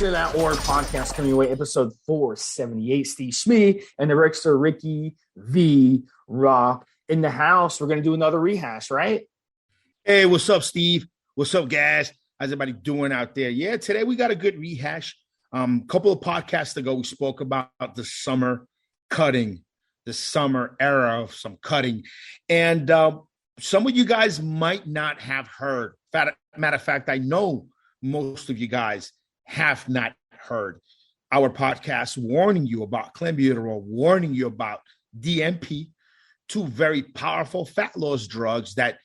Share That Or podcast coming your way, episode 478. Stevesmi and the Rickster Ricky V Rock in the house. We're going to do another rehash, right? Hey, what's up, Steve? What's up, guys? How's everybody doing out there? Yeah, today we got a good rehash. A couple of podcasts ago, we spoke about the summer cutting, the summer era of some cutting. And some of you guys might not have heard. Matter of fact, I know most of you guys have not heard our podcast warning you about Clenbuterol, warning you about DNP, two very powerful fat loss drugs that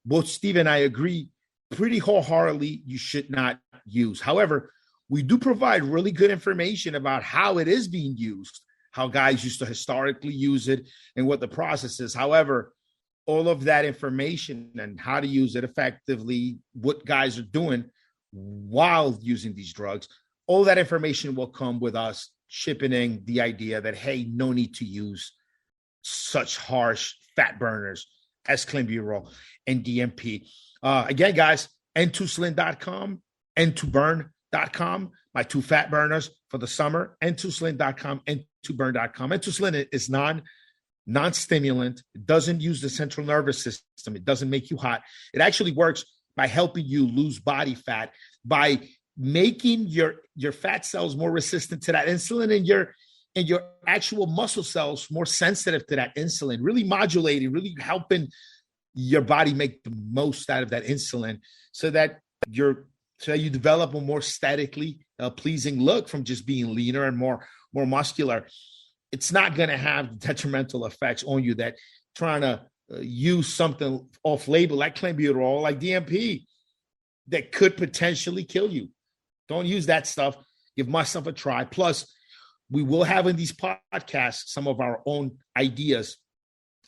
both Steve and I agree pretty wholeheartedly you should not use. However, we do provide really good information about how it is being used, how guys used to historically use it, and what the process is. However, all of that information and how to use it effectively, what guys are doing while using these drugs, all that information will come with us chipping in the idea that, hey, no need to use such harsh fat burners as Clenbuterol and DNP. Again, guys, N2Slen.com, N2Burn.com, my two fat burners for the summer, N2Slen.com, N2Burn.com. N2Slen is non-stimulant. It doesn't use the central nervous system. It doesn't make you hot. It actually works by helping you lose body fat, by making your fat cells more resistant to that insulin and your actual muscle cells more sensitive to that insulin, really modulating, really helping your body make the most out of that insulin so that you develop a more aesthetically pleasing look from just being leaner and more muscular. It's not going to have detrimental effects on you that trying to use something off-label like Clenbuterol, like DNP, that could potentially kill you. Don't use that stuff. Give my stuff a try. Plus, we will have in these podcasts some of our own ideas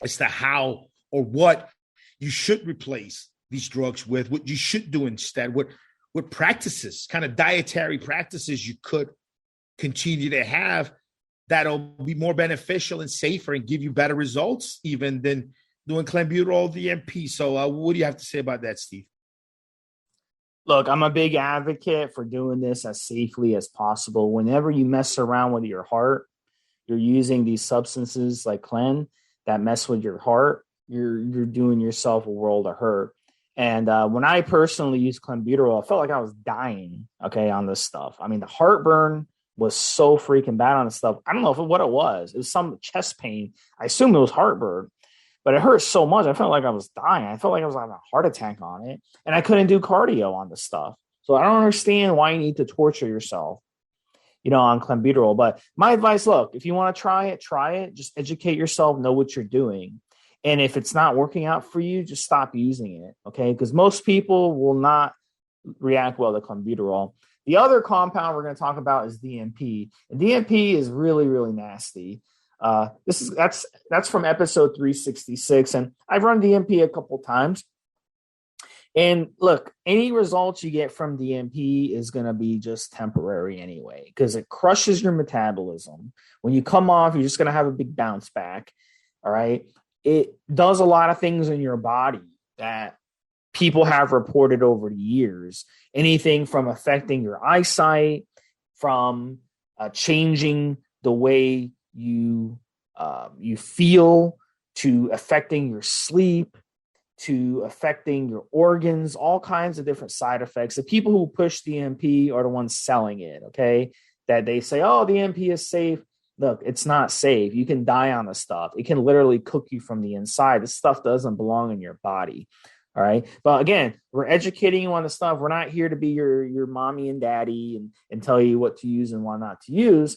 as to how or what you should replace these drugs with, what you should do instead, what practices, kind of dietary practices you could continue to have that'll be more beneficial and safer and give you better results even than doing Clenbuterol DNP. So what do you have to say about that, Steve? Look, I'm a big advocate for doing this as safely as possible. Whenever you mess around with your heart, you're using these substances like Clen that mess with your heart, you're doing yourself a world of hurt. And when I personally used Clenbuterol, I felt like I was dying, on this stuff. I mean, the heartburn was so freaking bad on the stuff. I don't know what it was. It was some chest pain. I assumed it was heartburn. But it hurt so much, I felt like I was dying. I felt like I was having a heart attack on it. And I couldn't do cardio on the stuff. So I don't understand why you need to torture yourself, on Clenbuterol. But my advice, look, if you want to try it. Just educate yourself, know what you're doing. And if it's not working out for you, just stop using it, okay? Because most people will not react well to Clenbuterol. The other compound we're going to talk about is DNP. And DNP is really, really nasty. That's from episode 366, and I've run DNP a couple times. And look, any results you get from DNP is going to be just temporary anyway, because it crushes your metabolism. When you come off, you're just going to have a big bounce back. All right. It does a lot of things in your body that people have reported over the years. Anything from affecting your eyesight, from changing the way you feel, to affecting your sleep, to affecting your organs, all kinds of different side effects. The people who push DNP are the ones selling it, okay? That they say, oh, DNP is safe. Look, it's not safe. You can die on the stuff. It can literally cook you from the inside. This stuff doesn't belong in your body, all right? But again, we're educating you on the stuff. We're not here to be your mommy and daddy and tell you what to use and what not to use.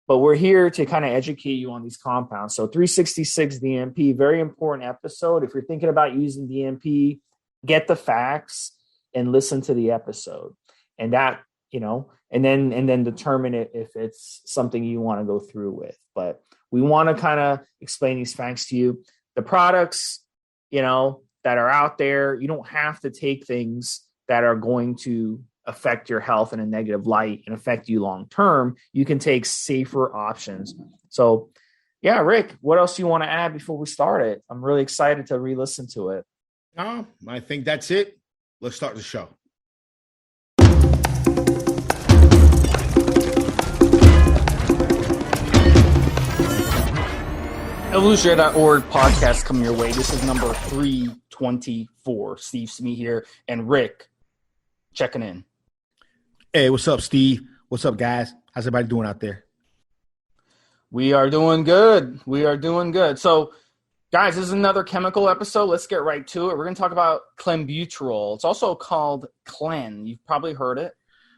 But we're here to kind of educate you on these compounds. So 366 DNP, very important episode. If you're thinking about using DNP, get the facts and listen to the episode. And that, and then determine if it's something you want to go through with. But we want to kind of explain these facts to you. The products, that are out there, you don't have to take things that are going to affect your health in a negative light and affect you long term. You can take safer options. So yeah, Rick, what else do you want to add before we start it? I'm really excited to re-listen to it. No, I think that's it. Let's start the show. Evolutionary.org podcast coming your way. This is number 324. Stevesmi here and Rick checking in. Hey, what's up, Steve? What's up, guys? How's everybody doing out there? We are doing good. So, guys, this is another chemical episode. Let's get right to it. We're going to talk about Clenbuterol. It's also called Clen. You've probably heard it.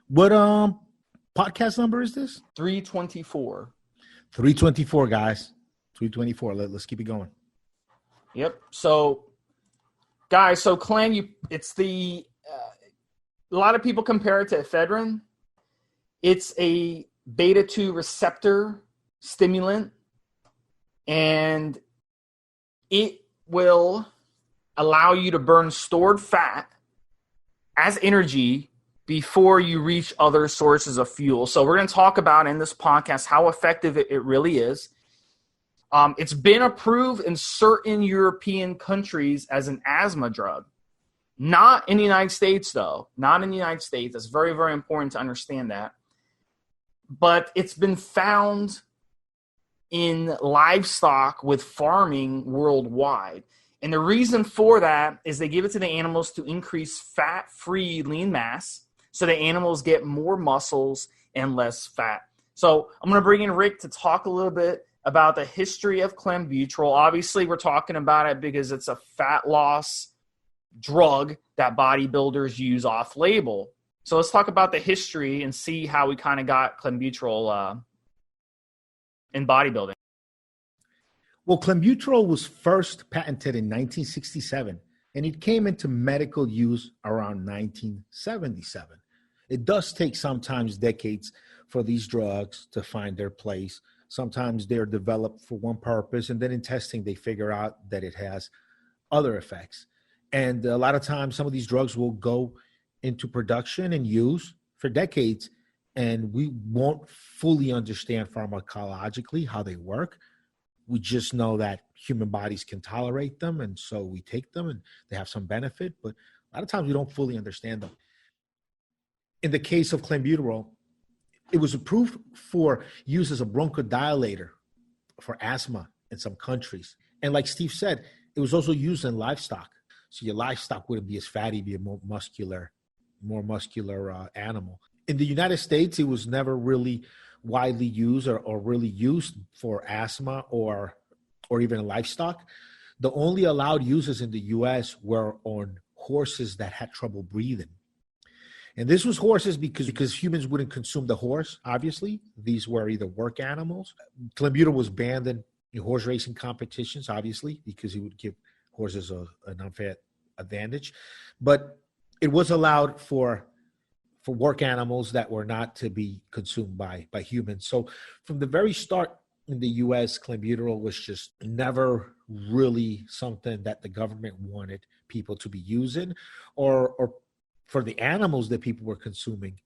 What podcast number is this? 324. 324, guys. 324. Let's keep it going. Yep. So, guys, Clen, it's a lot of people compare it to ephedrine. It's a beta-2 receptor stimulant, and it will allow you to burn stored fat as energy before you reach other sources of fuel. So we're going to talk about in this podcast how effective it really is. It's been approved in certain European countries as an asthma drug. Not in the United States, though. Not in the United States. That's very, very important to understand that. But it's been found in livestock with farming worldwide. And the reason for that is they give it to the animals to increase fat-free lean mass so the animals get more muscles and less fat. So I'm going to bring in Rick to talk a little bit about the history of Clenbuterol. Obviously, we're talking about it because it's a fat loss drug that bodybuilders use off-label. So let's talk about the history and see how we kind of got Clenbuterol in bodybuilding. Well, Clenbuterol was first patented in 1967, and it came into medical use around 1977. It does take sometimes decades for these drugs to find their place. Sometimes they're developed for one purpose, and then in testing, they figure out that it has other effects. And a lot of times, some of these drugs will go into production and use for decades, and we won't fully understand pharmacologically how they work. We just know that human bodies can tolerate them, and so we take them, and they have some benefit, but a lot of times we don't fully understand them. In the case of Clenbuterol, it was approved for use as a bronchodilator for asthma in some countries. And like Steve said, it was also used in livestock. So your livestock wouldn't be as fatty, be a more muscular animal. In the United States, it was never really widely used or really used for asthma or even livestock. The only allowed uses in the U.S. were on horses that had trouble breathing. And this was horses because humans wouldn't consume the horse, obviously. These were either work animals. Clenbuterol was banned in horse racing competitions, obviously, because it would give horses an unfair advantage. But it was allowed for work animals that were not to be consumed by humans. So from the very start in the U.S., Clenbuterol was just never really something that the government wanted people to be using or for the animals that people were consuming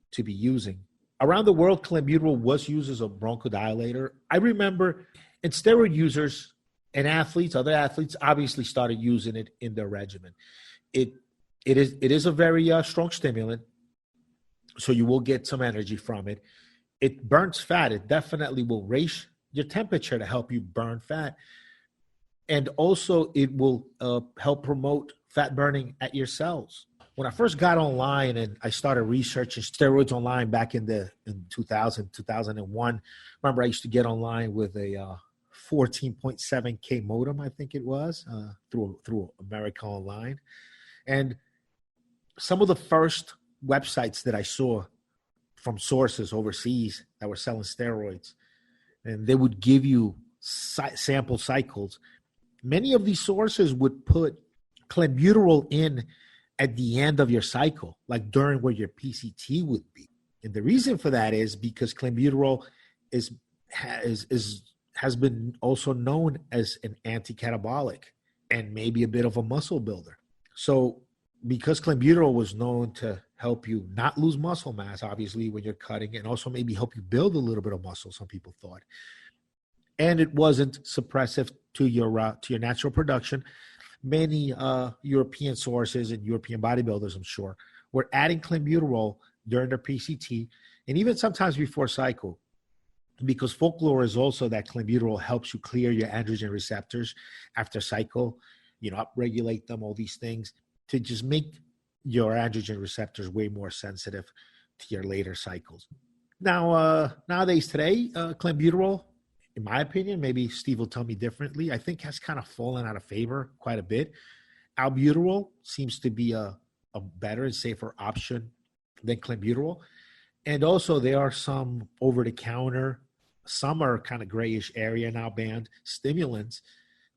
to be using. Around the world, Clenbuterol was used as a bronchodilator. I remember, and steroid users and other athletes obviously started using it in their regimen. It is a very strong stimulant, so you will get some energy from it. It burns fat. It definitely will raise your temperature to help you burn fat. And also it will help promote fat burning at your cells. When I first got online and I started researching steroids online back in 2000, 2001, remember I used to get online with a 14.7K modem, I think it was, through America Online. And some of the first websites that I saw from sources overseas that were selling steroids, and they would give you sample cycles. Many of these sources would put Clenbuterol in at the end of your cycle, like during where your PCT would be. And the reason for that is because Clenbuterol has been also known as an anti-catabolic and maybe a bit of a muscle builder. So because Clenbuterol was known to help you not lose muscle mass, obviously, when you're cutting, and also maybe help you build a little bit of muscle, some people thought, and it wasn't suppressive to your natural production, many European sources and European bodybuilders, I'm sure, were adding Clenbuterol during their PCT and even sometimes before cycle. because folklore is also that clenbuterol helps you clear your androgen receptors after cycle, upregulate them, all these things to just make your androgen receptors way more sensitive to your later cycles. Now, nowadays today, clenbuterol, in my opinion, maybe Steve will tell me differently, I think has kind of fallen out of favor quite a bit. Albuterol seems to be a better and safer option than clenbuterol. And also there are some over-the-counter, some are kind of grayish area now banned, stimulants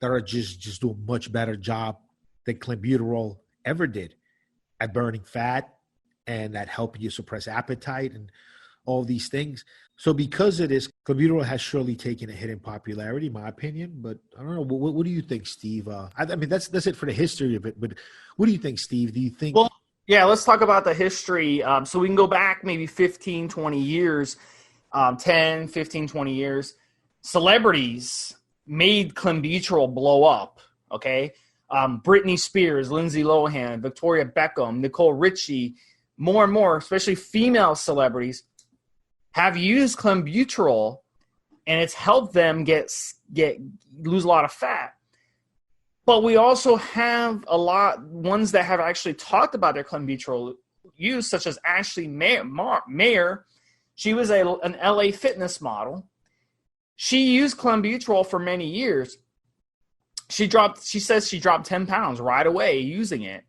that are just do a much better job than Clenbuterol ever did at burning fat and at helping you suppress appetite and all these things. So because of this, Clenbuterol has surely taken a hit in popularity, in my opinion. But I don't know. What do you think, Steve? I mean, that's it for the history of it. But what do you think, Steve? Do you think? Well, yeah, let's talk about the history. So we can go back maybe 15, 20 years, 10, 15, 20 years. Celebrities made Clenbuterol blow up, okay? Britney Spears, Lindsay Lohan, Victoria Beckham, Nicole Richie, more and more, especially female celebrities, have used Clenbuterol, and it's helped them lose a lot of fat. But we also have a lot ones that have actually talked about their Clenbuterol use, such as Ashley Mayer. She was an LA fitness model. She used Clenbuterol for many years. She says she dropped 10 pounds right away using it.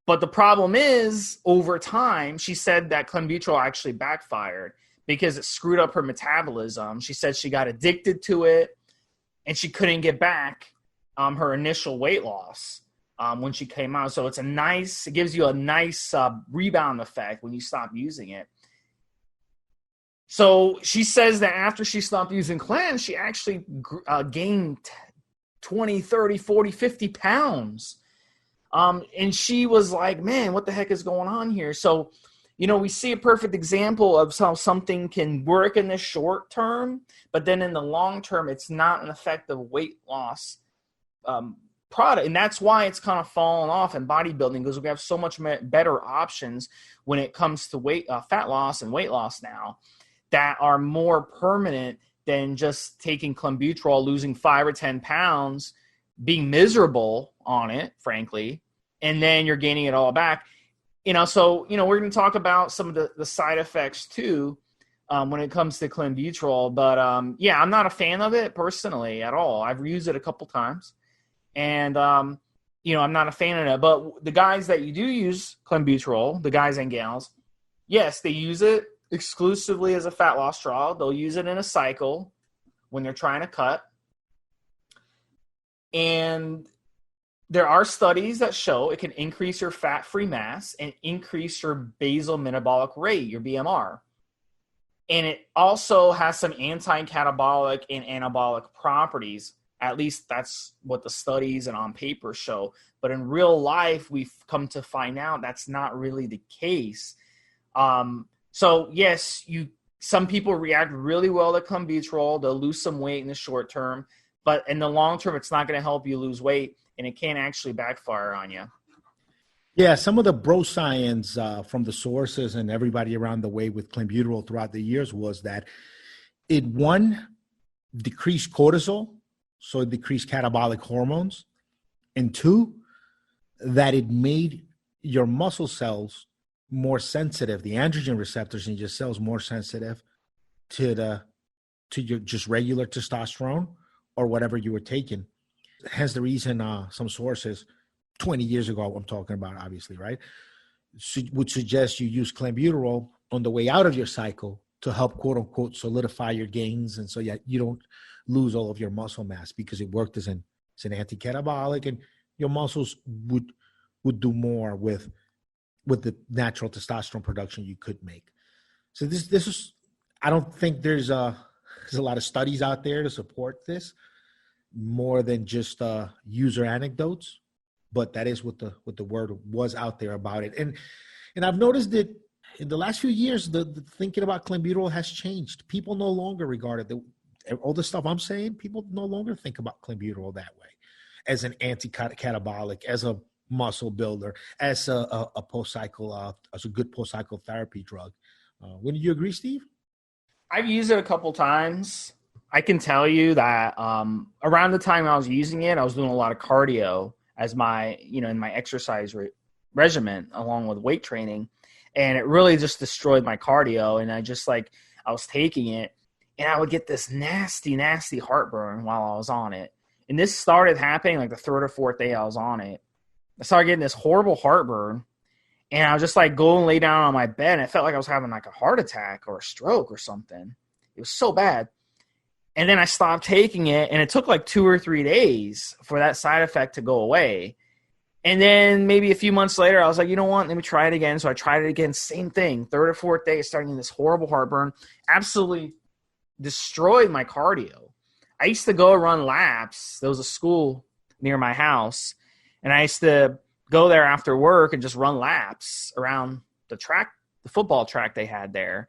But the problem is, over time, she said that Clenbuterol actually backfired because it screwed up her metabolism. She said she got addicted to it, and she couldn't get back her initial weight loss when she came out. So it gives you a nice rebound effect when you stop using it. So she says that after she stopped using Clen, she actually gained 20, 30, 40, 50 pounds. And she was like, man, what the heck is going on here? So, we see a perfect example of how something can work in the short term, but then in the long term, it's not an effective weight loss product. And that's why it's kind of fallen off in bodybuilding, because we have so much better options when it comes to fat loss and weight loss now that are more permanent than just taking Clenbuterol, losing 5 or 10 pounds, being miserable on it, frankly, and then you're gaining it all back. So, we're going to talk about some of the side effects too when it comes to Clenbuterol. But, I'm not a fan of it personally at all. I've used it a couple times. And, I'm not a fan of it. But the guys that you do use Clenbuterol, the guys and gals, yes, they use it exclusively as a fat loss trial. They'll use it in a cycle when they're trying to cut. And there are studies that show it can increase your fat-free mass and increase your basal metabolic rate, your BMR. And it also has some anti-catabolic and anabolic properties. At least that's what the studies and on paper show. But in real life, we've come to find out that's not really the case. So yes, some people react really well to Clenbuterol. They'll lose some weight in the short term, but in the long term, it's not going to help you lose weight, and it can actually backfire on you. Yeah, some of the bro science from the sources and everybody around the way with Clenbuterol throughout the years was that it, one, decreased cortisol, so it decreased catabolic hormones, and two, that it made your muscle cells more sensitive, the androgen receptors in your cells more sensitive to your just regular testosterone or whatever you were taking. Hence the reason some sources 20 years ago, I'm talking about obviously, right, would suggest you use Clenbuterol on the way out of your cycle to help quote unquote solidify your gains, and so you don't lose all of your muscle mass, because it worked as an anti-catabolic, and your muscles would do more with the natural testosterone production you could make. So this is, I don't think there's a lot of studies out there to support this more than just user anecdotes, but that is what the word was out there about it. And I've noticed that in the last few years, the thinking about Clenbuterol has changed. People no longer regard it, all the stuff I'm saying, people no longer think about Clenbuterol that way, as an anti-catabolic, as a muscle builder, as a post-cycle, as a good post-cycle therapy drug. Wouldn't you agree, Steve? I've used it a couple times. I can tell you that around the time I was using it, I was doing a lot of cardio as my, in my exercise regimen along with weight training. And it really just destroyed my cardio. And I was taking it and I would get this nasty, nasty heartburn while I was on it. And this started happening like the third or fourth day I was on it. I started getting this horrible heartburn. And I was just like go and lay down on my bed. And it felt like I was having like a heart attack or a stroke or something. It was so bad. And then I stopped taking it. And it took like 2 or 3 days for that side effect to go away. And then maybe a few months later, I was like, you know what? Let me try it again. So I tried it again. Same thing. Third or fourth day, starting this horrible heartburn. Absolutely destroyed my cardio. I used to go run laps. There was a school near my house. And I used to go there after work and just run laps around the track, the football track they had there.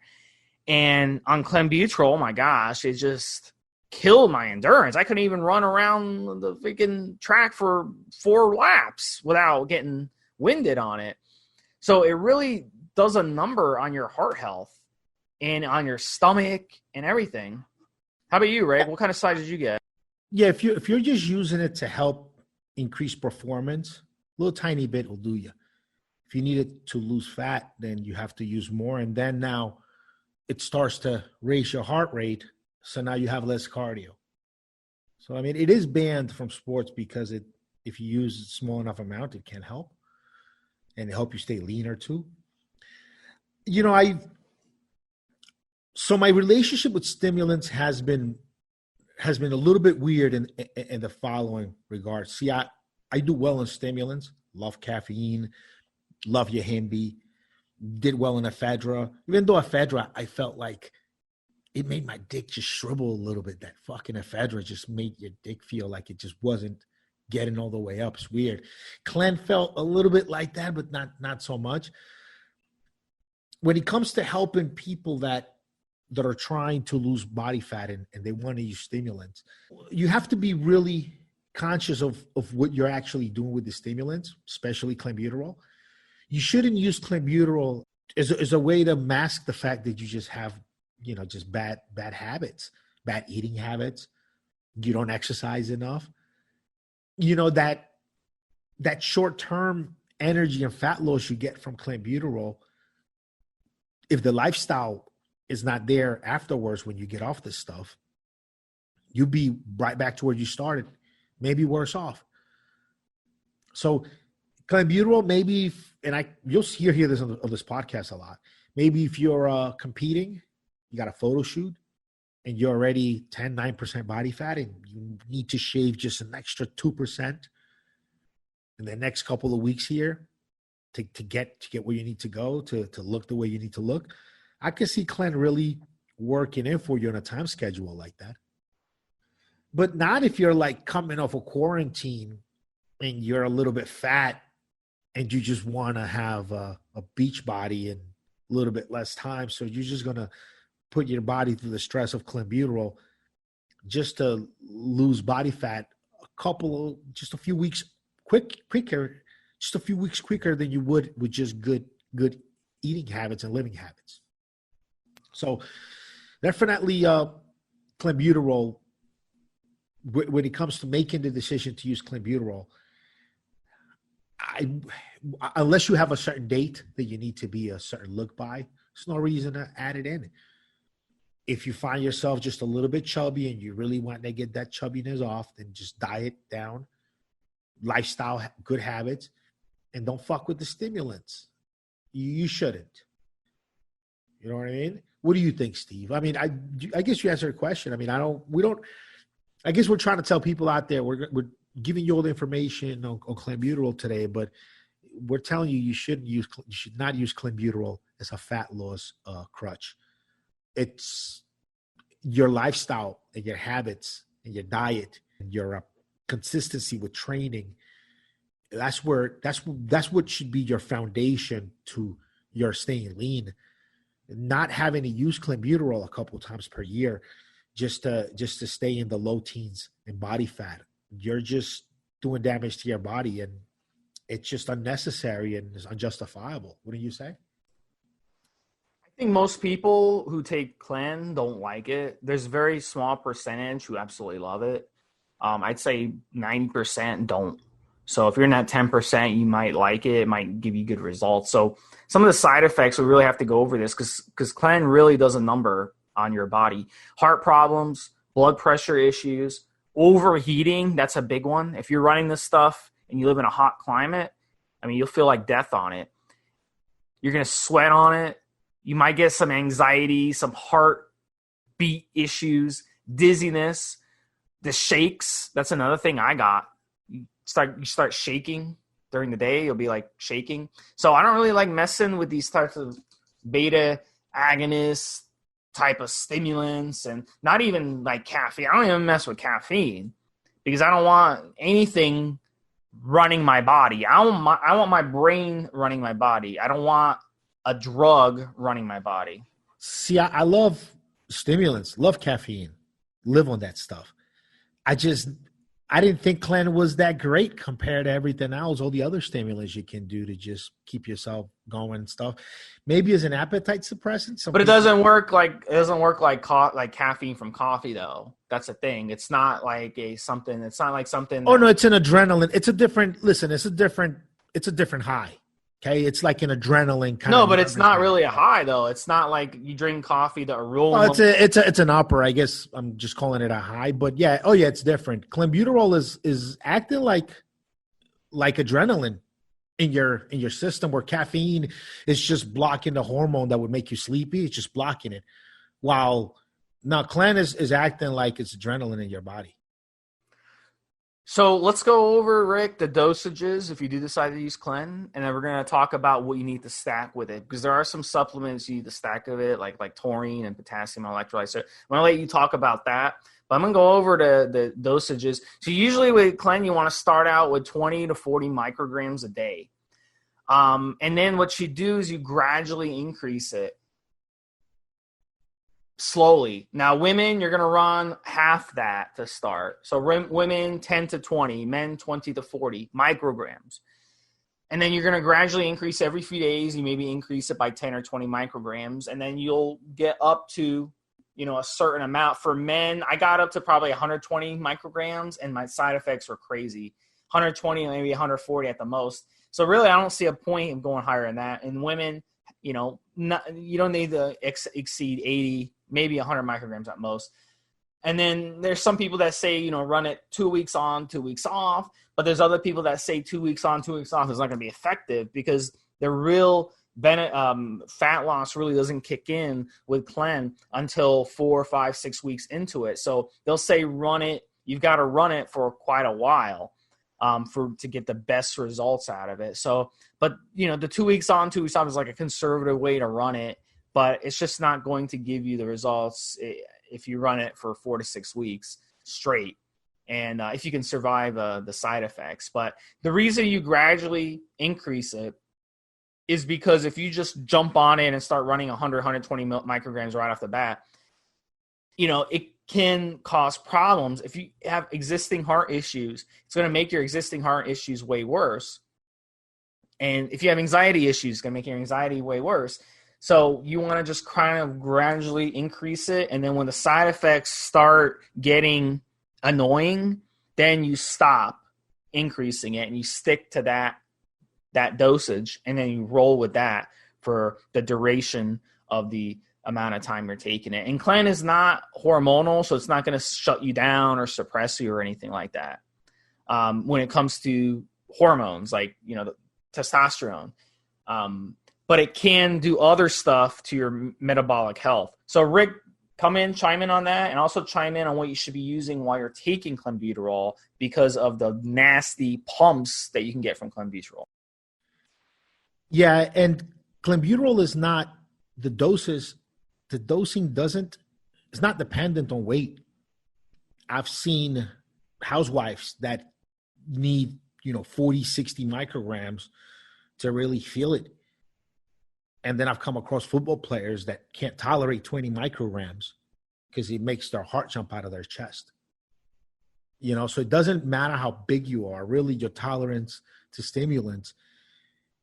And on Clenbuterol, oh my gosh, it just killed my endurance. I couldn't even run around the freaking track for 4 laps without getting winded on it. So it really does a number on your heart health and on your stomach and everything. How about you, Ray? What kind of size did you get? Yeah, if you're just using it to help increase performance, a little tiny bit will do you. If you need it to lose fat, then you have to use more. And then now it starts to raise your heart rate. So now you have less cardio. So, I mean, it is banned from sports because if you use a small enough amount, it can help. And help you stay leaner too. So my relationship with stimulants has been a little bit weird in the following regards. See, I do well in stimulants, love caffeine, love Yahimbi, did well in ephedra. Even though ephedra, I felt like it made my dick just shrivel a little bit. That fucking ephedra just made your dick feel like it just wasn't getting all the way up. It's weird. Clen felt a little bit like that, but not so much. When it comes to helping people that are trying to lose body fat and they want to use stimulants, you have to be really conscious of what you're actually doing with the stimulants, especially Clenbuterol. You shouldn't use Clenbuterol as a way to mask the fact that you just have, just bad habits, bad eating habits. You don't exercise enough. That short-term energy and fat loss you get from Clenbuterol, if the lifestyle is not there afterwards when you get off this stuff, you'll be right back to where you started, maybe worse off. So Clenbuterol, maybe, you'll hear this on this podcast a lot. Maybe if you're competing, you got a photo shoot, and you're already 9% body fat, and you need to shave just an extra 2% in the next couple of weeks here to get where you need to go, to look the way you need to look. I could see Clen really working in for you on a time schedule like that. But not if you're like coming off a quarantine and you're a little bit fat and you just want to have a beach body and a little bit less time. So you're just going to put your body through the stress of Clenbuterol just to lose body fat just a few weeks quicker than you would with just good eating habits and living habits. So definitely Clenbuterol, when it comes to making the decision to use Clenbuterol, unless you have a certain date that you need to be a certain look by, there's no reason to add it in. If you find yourself just a little bit chubby and you really want to get that chubbiness off, then just diet down, lifestyle, good habits, and don't fuck with the stimulants. You shouldn't. You know what I mean? What do you think, Steve? I mean, I guess you answered the question. I mean, I guess we're trying to tell people out there, we're giving you all the information on Clenbuterol today, but we're telling you you should not use Clenbuterol as a fat loss crutch. It's your lifestyle and your habits and your diet and your consistency with training. That's what should be your foundation to your staying lean. Not having to use Clenbuterol a couple of times per year just to stay in the low teens in body fat. You're just doing damage to your body, and it's just unnecessary and it's unjustifiable. Wouldn't you say? I I think most people who take Clen don't like it. There's a very small percentage who absolutely love it. I'd say 90% don't. So if you're in that 10%, you might like it. It might give you good results. So some of the side effects, we really have to go over this because Clen really does a number on your body. Heart problems, blood pressure issues, overheating, that's a big one. If you're running this stuff and you live in a hot climate, I mean, you'll feel like death on it. You're going to sweat on it. You might get some anxiety, some heartbeat issues, dizziness, the shakes. That's another thing I got. You start shaking during the day. You'll be like shaking. So I don't really like messing with these types of beta agonists type of stimulants, and not even like caffeine. I don't even mess with caffeine because I don't want anything running my body. I want my brain running my body. I don't want a drug running my body. See, I love stimulants, love caffeine, live on that stuff. I didn't think Clen was that great compared to everything else, all the other stimulants you can do to just keep yourself going and stuff. Maybe as an appetite suppressant, but it doesn't work like caffeine from coffee though. That's the thing. It's not like something. It's not like something. Oh no, it's an adrenaline. It's a different high. Okay, it's like an adrenaline kind. No, but it's not really a high though. It's not like you drink coffee. The aroma. Oh, it's an upper. I guess I'm just calling it a high. But yeah, oh yeah, it's different. Clenbuterol is acting like adrenaline in your system, where caffeine is just blocking the hormone that would make you sleepy. It's just blocking it. While now Clen is acting like it's adrenaline in your body. So let's go over, Rick, the dosages if you do decide to use Clen, and then we're going to talk about what you need to stack with it, because there are some supplements you need to stack of it, like taurine and potassium electrolytes. So I'm going to let you talk about that, but I'm going to go over the dosages. So usually with Clen, you want to start out with 20 to 40 micrograms a day. And then what you do is you gradually increase it slowly. Now, women, you're going to run half that to start. So women 10 to 20, men 20 to 40 micrograms. And then you're going to gradually increase every few days. You maybe increase it by 10 or 20 micrograms. And then you'll get up to, a certain amount. For men, I got up to probably 120 micrograms, and my side effects were crazy. 120, maybe 140 at the most. So really, I don't see a point in going higher than that. And women, you don't need to exceed 80, maybe 100 micrograms at most. And then there's some people that say, run it 2 weeks on, 2 weeks off. But there's other people that say 2 weeks on, 2 weeks off is not going to be effective, because the real fat loss really doesn't kick in with Clen until 4, 5, 6 weeks into it. So they'll say run it. You've got to run it for quite a while to get the best results out of it. So, but the 2 weeks on, 2 weeks off is like a conservative way to run it, but it's just not going to give you the results if you run it for 4 to 6 weeks straight. And if you can survive the side effects. But the reason you gradually increase it is because if you just jump on it and start running 100, 120 micrograms right off the bat, it can cause problems. If you have existing heart issues, it's going to make your existing heart issues way worse. And if you have anxiety issues, it's going to make your anxiety way worse. So you want to just kind of gradually increase it. And then when the side effects start getting annoying, then you stop increasing it and you stick to that dosage, and then you roll with that for the duration of the amount of time you're taking it. And Clen is not hormonal, so it's not going to shut you down or suppress you or anything like that. When it comes to hormones, like, the testosterone, but it can do other stuff to your metabolic health. So Rick, chime in on that, and also chime in on what you should be using while you're taking Clenbuterol, because of the nasty pumps that you can get from Clenbuterol. Yeah, and Clenbuterol is not the doses. The dosing it's not dependent on weight. I've seen housewives that need 40, 60 micrograms to really feel it. And then I've come across football players that can't tolerate 20 micrograms because it makes their heart jump out of their chest. So it doesn't matter how big you are. Really, your tolerance to stimulants,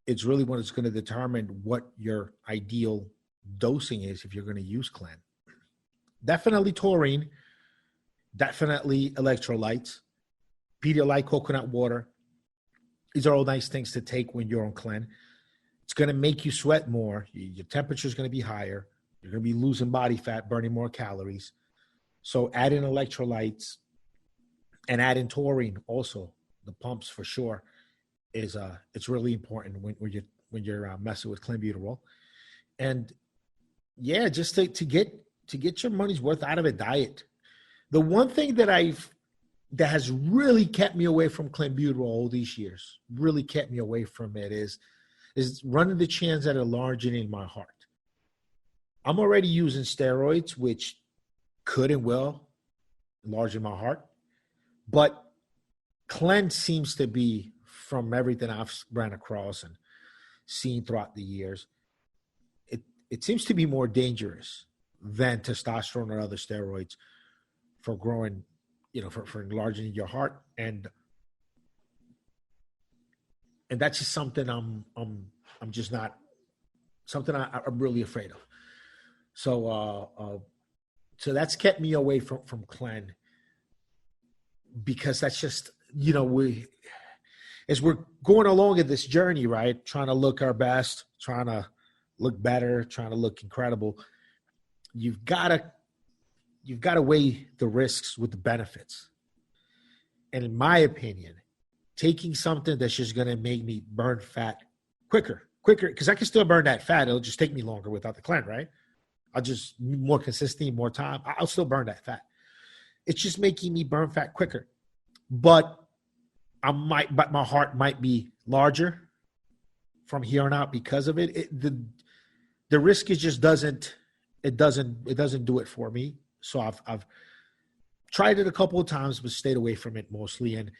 it's really what it's going to determine what your ideal dosing is if you're going to use Clen. Definitely taurine, definitely electrolytes, Pedialyte coconut water. These are all nice things to take when you're on Clen. It's going to make you sweat more. Your temperature is going to be higher. You're going to be losing body fat, burning more calories. So add in electrolytes and add in taurine also. The pumps for sure is it's really important when you're messing with Clenbuterol. And yeah, just to get your money's worth out of a diet. The one thing that has really kept me away from Clenbuterol all these years, really kept me away from it is running the chance at enlarging my heart. I'm already using steroids, which could and will enlarge my heart. But Clen seems to be, from everything I've ran across and seen throughout the years, it seems to be more dangerous than testosterone or other steroids for growing, for enlarging your heart. And that's just something I'm just not, something I'm really afraid of. So that's kept me away from Clen, because that's just, as we're going along in this journey, right, trying to look our best, trying to look better, trying to look incredible, you've got to weigh the risks with the benefits. And in my opinion, taking something that's just going to make me burn fat quicker, because I can still burn that fat. It'll just take me longer without the Clen, right? I'll just more consistent, more time. I'll still burn that fat. It's just making me burn fat quicker. But my heart might be larger from here on out because of it. The risk is just doesn't do it for me. So I've tried it a couple of times, but stayed away from it mostly, and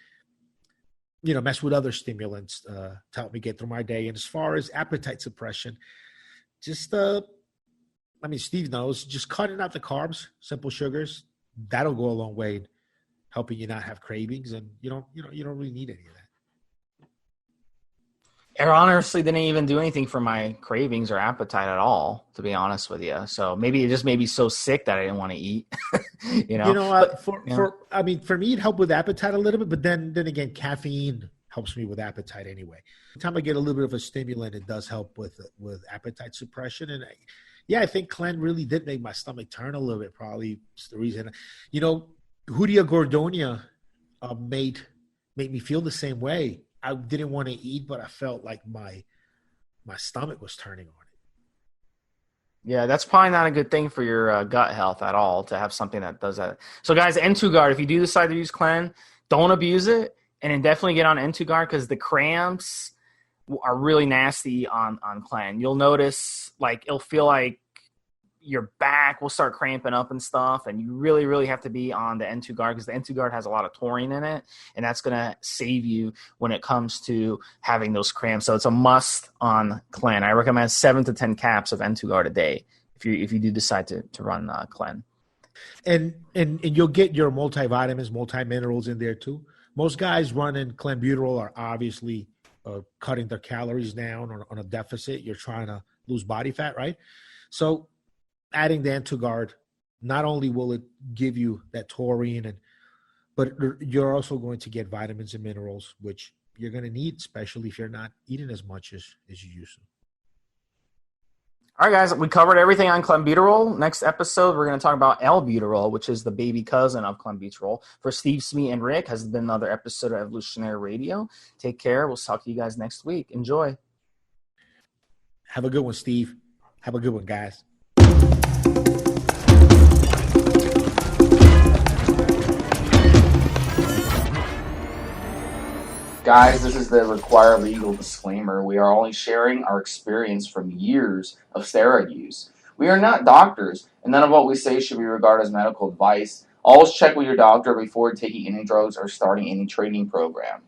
mess with other stimulants to help me get through my day. And as far as appetite suppression, just Steve knows, just cutting out the carbs, simple sugars, that'll go a long way in helping you not have cravings, and you don't really need any of that. It honestly didn't even do anything for my cravings or appetite at all, to be honest with you. So maybe it just made me so sick that I didn't want to eat. For me, it helped with appetite a little bit, but then again, caffeine helps me with appetite anyway. Every time I get a little bit of a stimulant, it does help with appetite suppression. And I think Clen really did make my stomach turn a little bit. Probably it's the reason. Hudia Gordonia made me feel the same way. I didn't want to eat, but I felt like my stomach was turning on it. Yeah, that's probably not a good thing for your gut health at all, to have something that does that. So guys, N2Guard, if you do decide to use Clen, don't abuse it, and then definitely get on N2Guard, because the cramps are really nasty on Clen. You'll notice, like, it'll feel like your back will start cramping up and stuff, and you really, really have to be on the N2Guard, because the N2Guard has a lot of taurine in it, and that's going to save you when it comes to having those cramps. So it's a must on Clen. I recommend 7 to 10 caps of N2Guard a day if you do decide to run Clen. And you'll get your multivitamins, multiminerals in there too. Most guys running Clenbuterol are obviously cutting their calories down on a deficit. You're trying to lose body fat, right? So adding the N2Guard, not only will it give you that taurine, but you're also going to get vitamins and minerals, which you're going to need, especially if you're not eating as much as you used to. All right, guys, we covered everything on Clenbuterol. Next episode, we're going to talk about Albuterol, which is the baby cousin of Clenbuterol. For Stevesmi and Rick, has been another episode of Evolutionary Radio. Take care. We'll talk to you guys next week. Enjoy. Have a good one, Steve. Have a good one, guys. Guys, this is the required legal disclaimer. We are only sharing our experience from years of steroid use. We are not doctors, and none of what we say should be regarded as medical advice. Always check with your doctor before taking any drugs or starting any training program.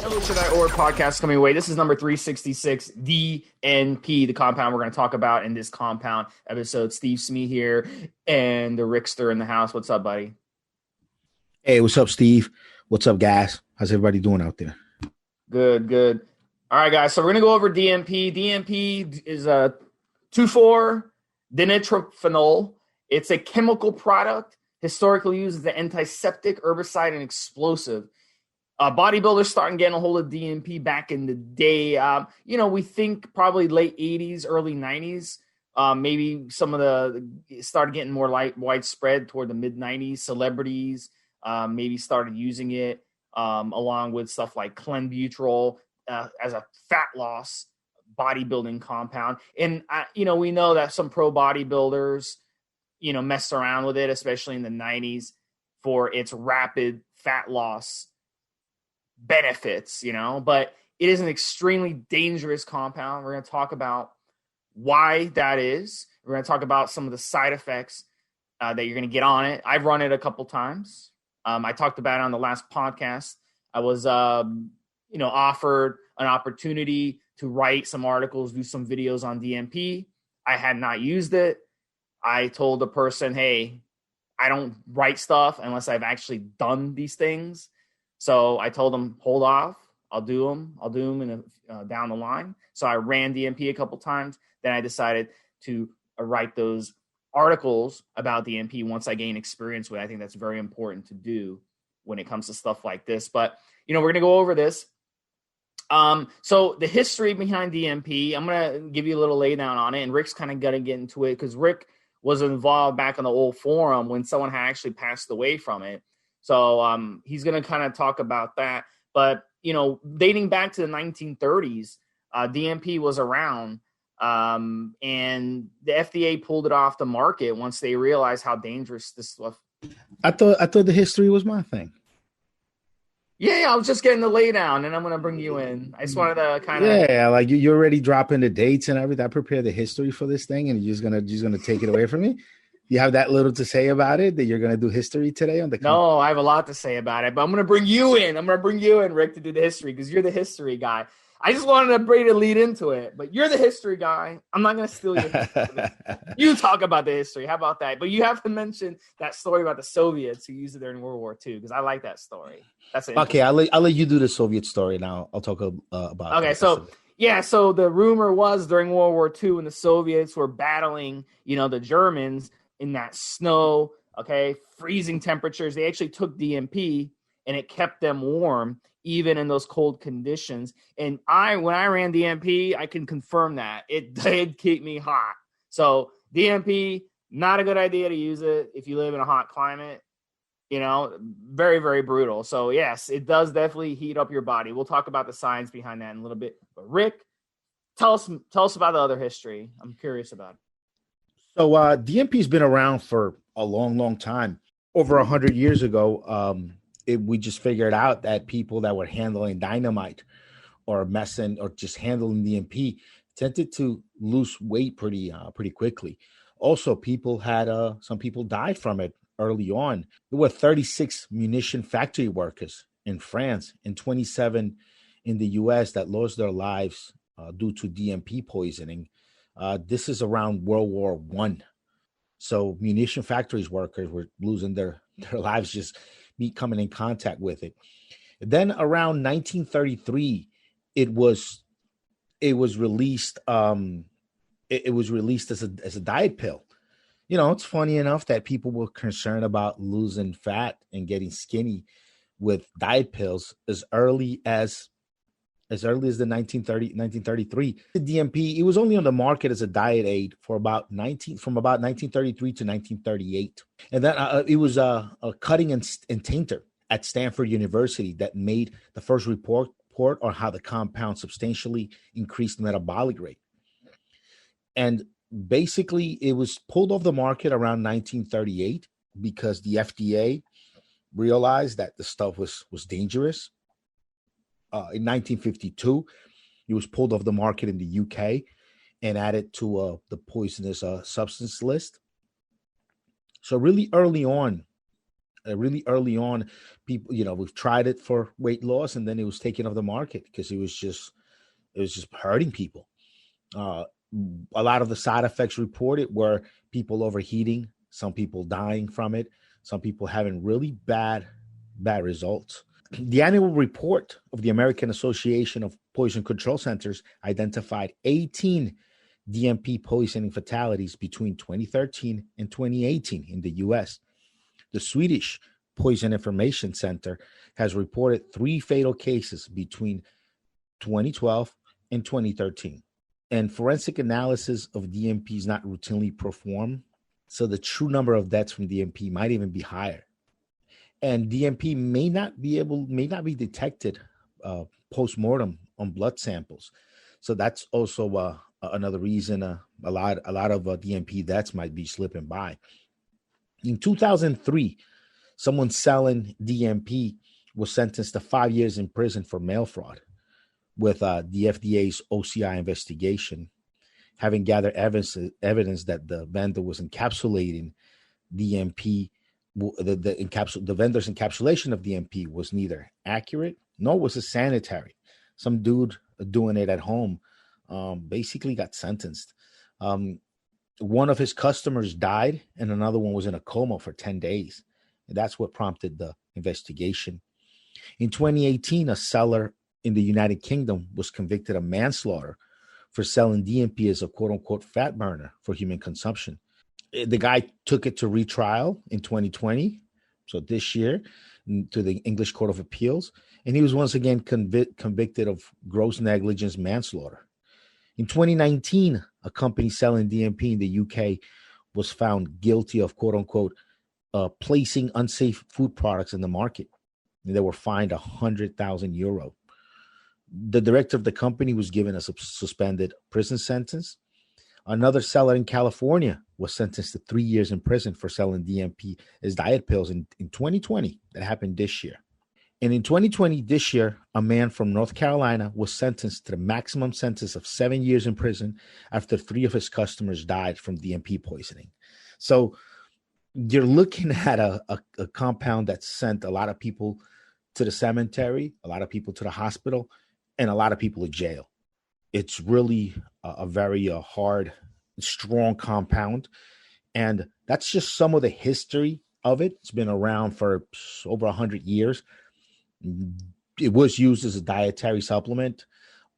Evolutionary podcast coming away. This is number 366, DNP, the compound we're going to talk about in this compound episode. Stevesmi here, and the Rickster in the house. What's up, buddy? Hey, what's up, Steve? What's up, guys? How's everybody doing out there? Good, good. All right, guys. So we're gonna go over DNP. DNP is a 2,4-dinitrophenol. It's a chemical product historically used as an antiseptic, herbicide, and explosive. Bodybuilders starting getting a hold of DNP back in the day. We think probably late 80s, early 90s. Maybe some of the started getting more widespread toward the mid 90s. Celebrities maybe started using it along with stuff like Clenbuterol as a fat loss bodybuilding compound. And, we know that some pro bodybuilders, messed around with it, especially in the 90s for its rapid fat loss benefits, but it is an extremely dangerous compound. We're going to talk about why that is. We're going to talk about some of the side effects that you're going to get on it. I've run it a couple times. I talked about it on the last podcast. I was, offered an opportunity to write some articles, do some videos on DNP. I had not used it. I told the person, hey, I don't write stuff unless I've actually done these things. So I told them, hold off. I'll do them down the line. So I ran DNP a couple times. Then I decided to write those articles about DNP once I gain experience with it. I think that's very important to do when it comes to stuff like this. But, we're going to go over this. So the history behind DNP, I'm going to give you a little lay down on it. And Rick's kind of going to get into it because Rick was involved back on the old forum when someone had actually passed away from it. So he's going to kind of talk about that. But, dating back to the 1930s, DNP was around. And the FDA pulled it off the market once they realized how dangerous this stuff. I thought the history was my thing. Yeah, I was just getting the lay down, and I'm going to bring you in. I just wanted to kind of like you're already dropping the dates and everything. I prepared the history for this thing, and you're just gonna take it away from me. You have that little to say about it that you're going to do history today on the. No, I have a lot to say about it, but I'm going to bring you in. I'm going to bring you in, Rick, to do the history because you're the history guy. I just wanted to lead into it, but you're the history guy. I'm not going to steal your history. You talk about the history. How about that? But you have to mention that story about the Soviets who used it during World War II because I like that story. That's okay. I'll let you do the Soviet story now. I'll talk about. Okay, so. Yeah, so the rumor was during World War II when the Soviets were battling, the Germans in that snow, freezing temperatures, they actually took DNP and it kept them warm even in those cold conditions. And when I ran DNP, I can confirm that it did keep me hot. So DNP, not a good idea to use it if you live in a hot climate. Very, very brutal. So yes, it does definitely heat up your body. We'll talk about the science behind that in a little bit. But Rick, tell us about the other history. I'm curious about it. So DNP's been around for a long, long time. Over 100 years ago, we just figured out that people that were handling dynamite or messing or just handling DNP tended to lose weight pretty quickly. Also, some people died from it early on. There were 36 munition factory workers in France and 27 in the U.S. that lost their lives due to DNP poisoning. This is around World War I. So munition factories workers were losing their lives just coming in contact with it. Then around 1933, it was released. It was released as a diet pill. It's funny enough that people were concerned about losing fat and getting skinny with diet pills as early as the 1933. The DNP, it was only on the market as a diet aid from about 1933 to 1938. And then it was a cutting and tainter at Stanford University that made the first report on how the compound substantially increased metabolic rate. And basically, it was pulled off the market around 1938 because the FDA realized that the stuff was dangerous. In 1952, it was pulled off the market in the UK and added to the poisonous substance list. So really early on, people, we've tried it for weight loss, and then it was taken off the market because it was just hurting people. A lot of the side effects reported were people overheating, some people dying from it, some people having really bad bad results. The annual report of the American Association of Poison Control Centers identified 18 DNP poisoning fatalities between 2013 and 2018 in the U.S. The Swedish Poison Information Center has reported 3 fatal cases between 2012 and 2013. And forensic analysis of DNP is not routinely performed, so the true number of deaths from DNP might even be higher. And DNP may not be detected post-mortem on blood samples. So that's also another reason a lot of DNP deaths might be slipping by. In 2003, someone selling DNP was sentenced to 5 years in prison for mail fraud, with the FDA's OCI investigation having gathered evidence that the vendor was encapsulating DNP. The vendor's encapsulation of DNP was neither accurate nor was it sanitary. Some dude doing it at home basically got sentenced. One of his customers died and another one was in a coma for 10 days. And that's what prompted the investigation. In 2018, a seller in the United Kingdom was convicted of manslaughter for selling DNP as a quote-unquote fat burner for human consumption. The guy took it to retrial in 2020, so this year, to the English Court of Appeals, and he was once again convicted of gross negligence manslaughter. In 2019, a company selling DNP in the UK was found guilty of quote-unquote placing unsafe food products in the market. And they were fined €100,000. The director of the company was given a suspended prison sentence. Another seller in California was sentenced to 3 years in prison for selling DNP as diet pills in 2020. That happened this year. And in 2020, this year, a man from North Carolina was sentenced to the maximum sentence of 7 years in prison after 3 of his customers died from DNP poisoning. So you're looking at a compound that sent a lot of people to the cemetery, a lot of people to the hospital, and a lot of people to jail. It's really a very hard, strong compound. And that's just some of the history of it. It's been around for over 100 years. It was used as a dietary supplement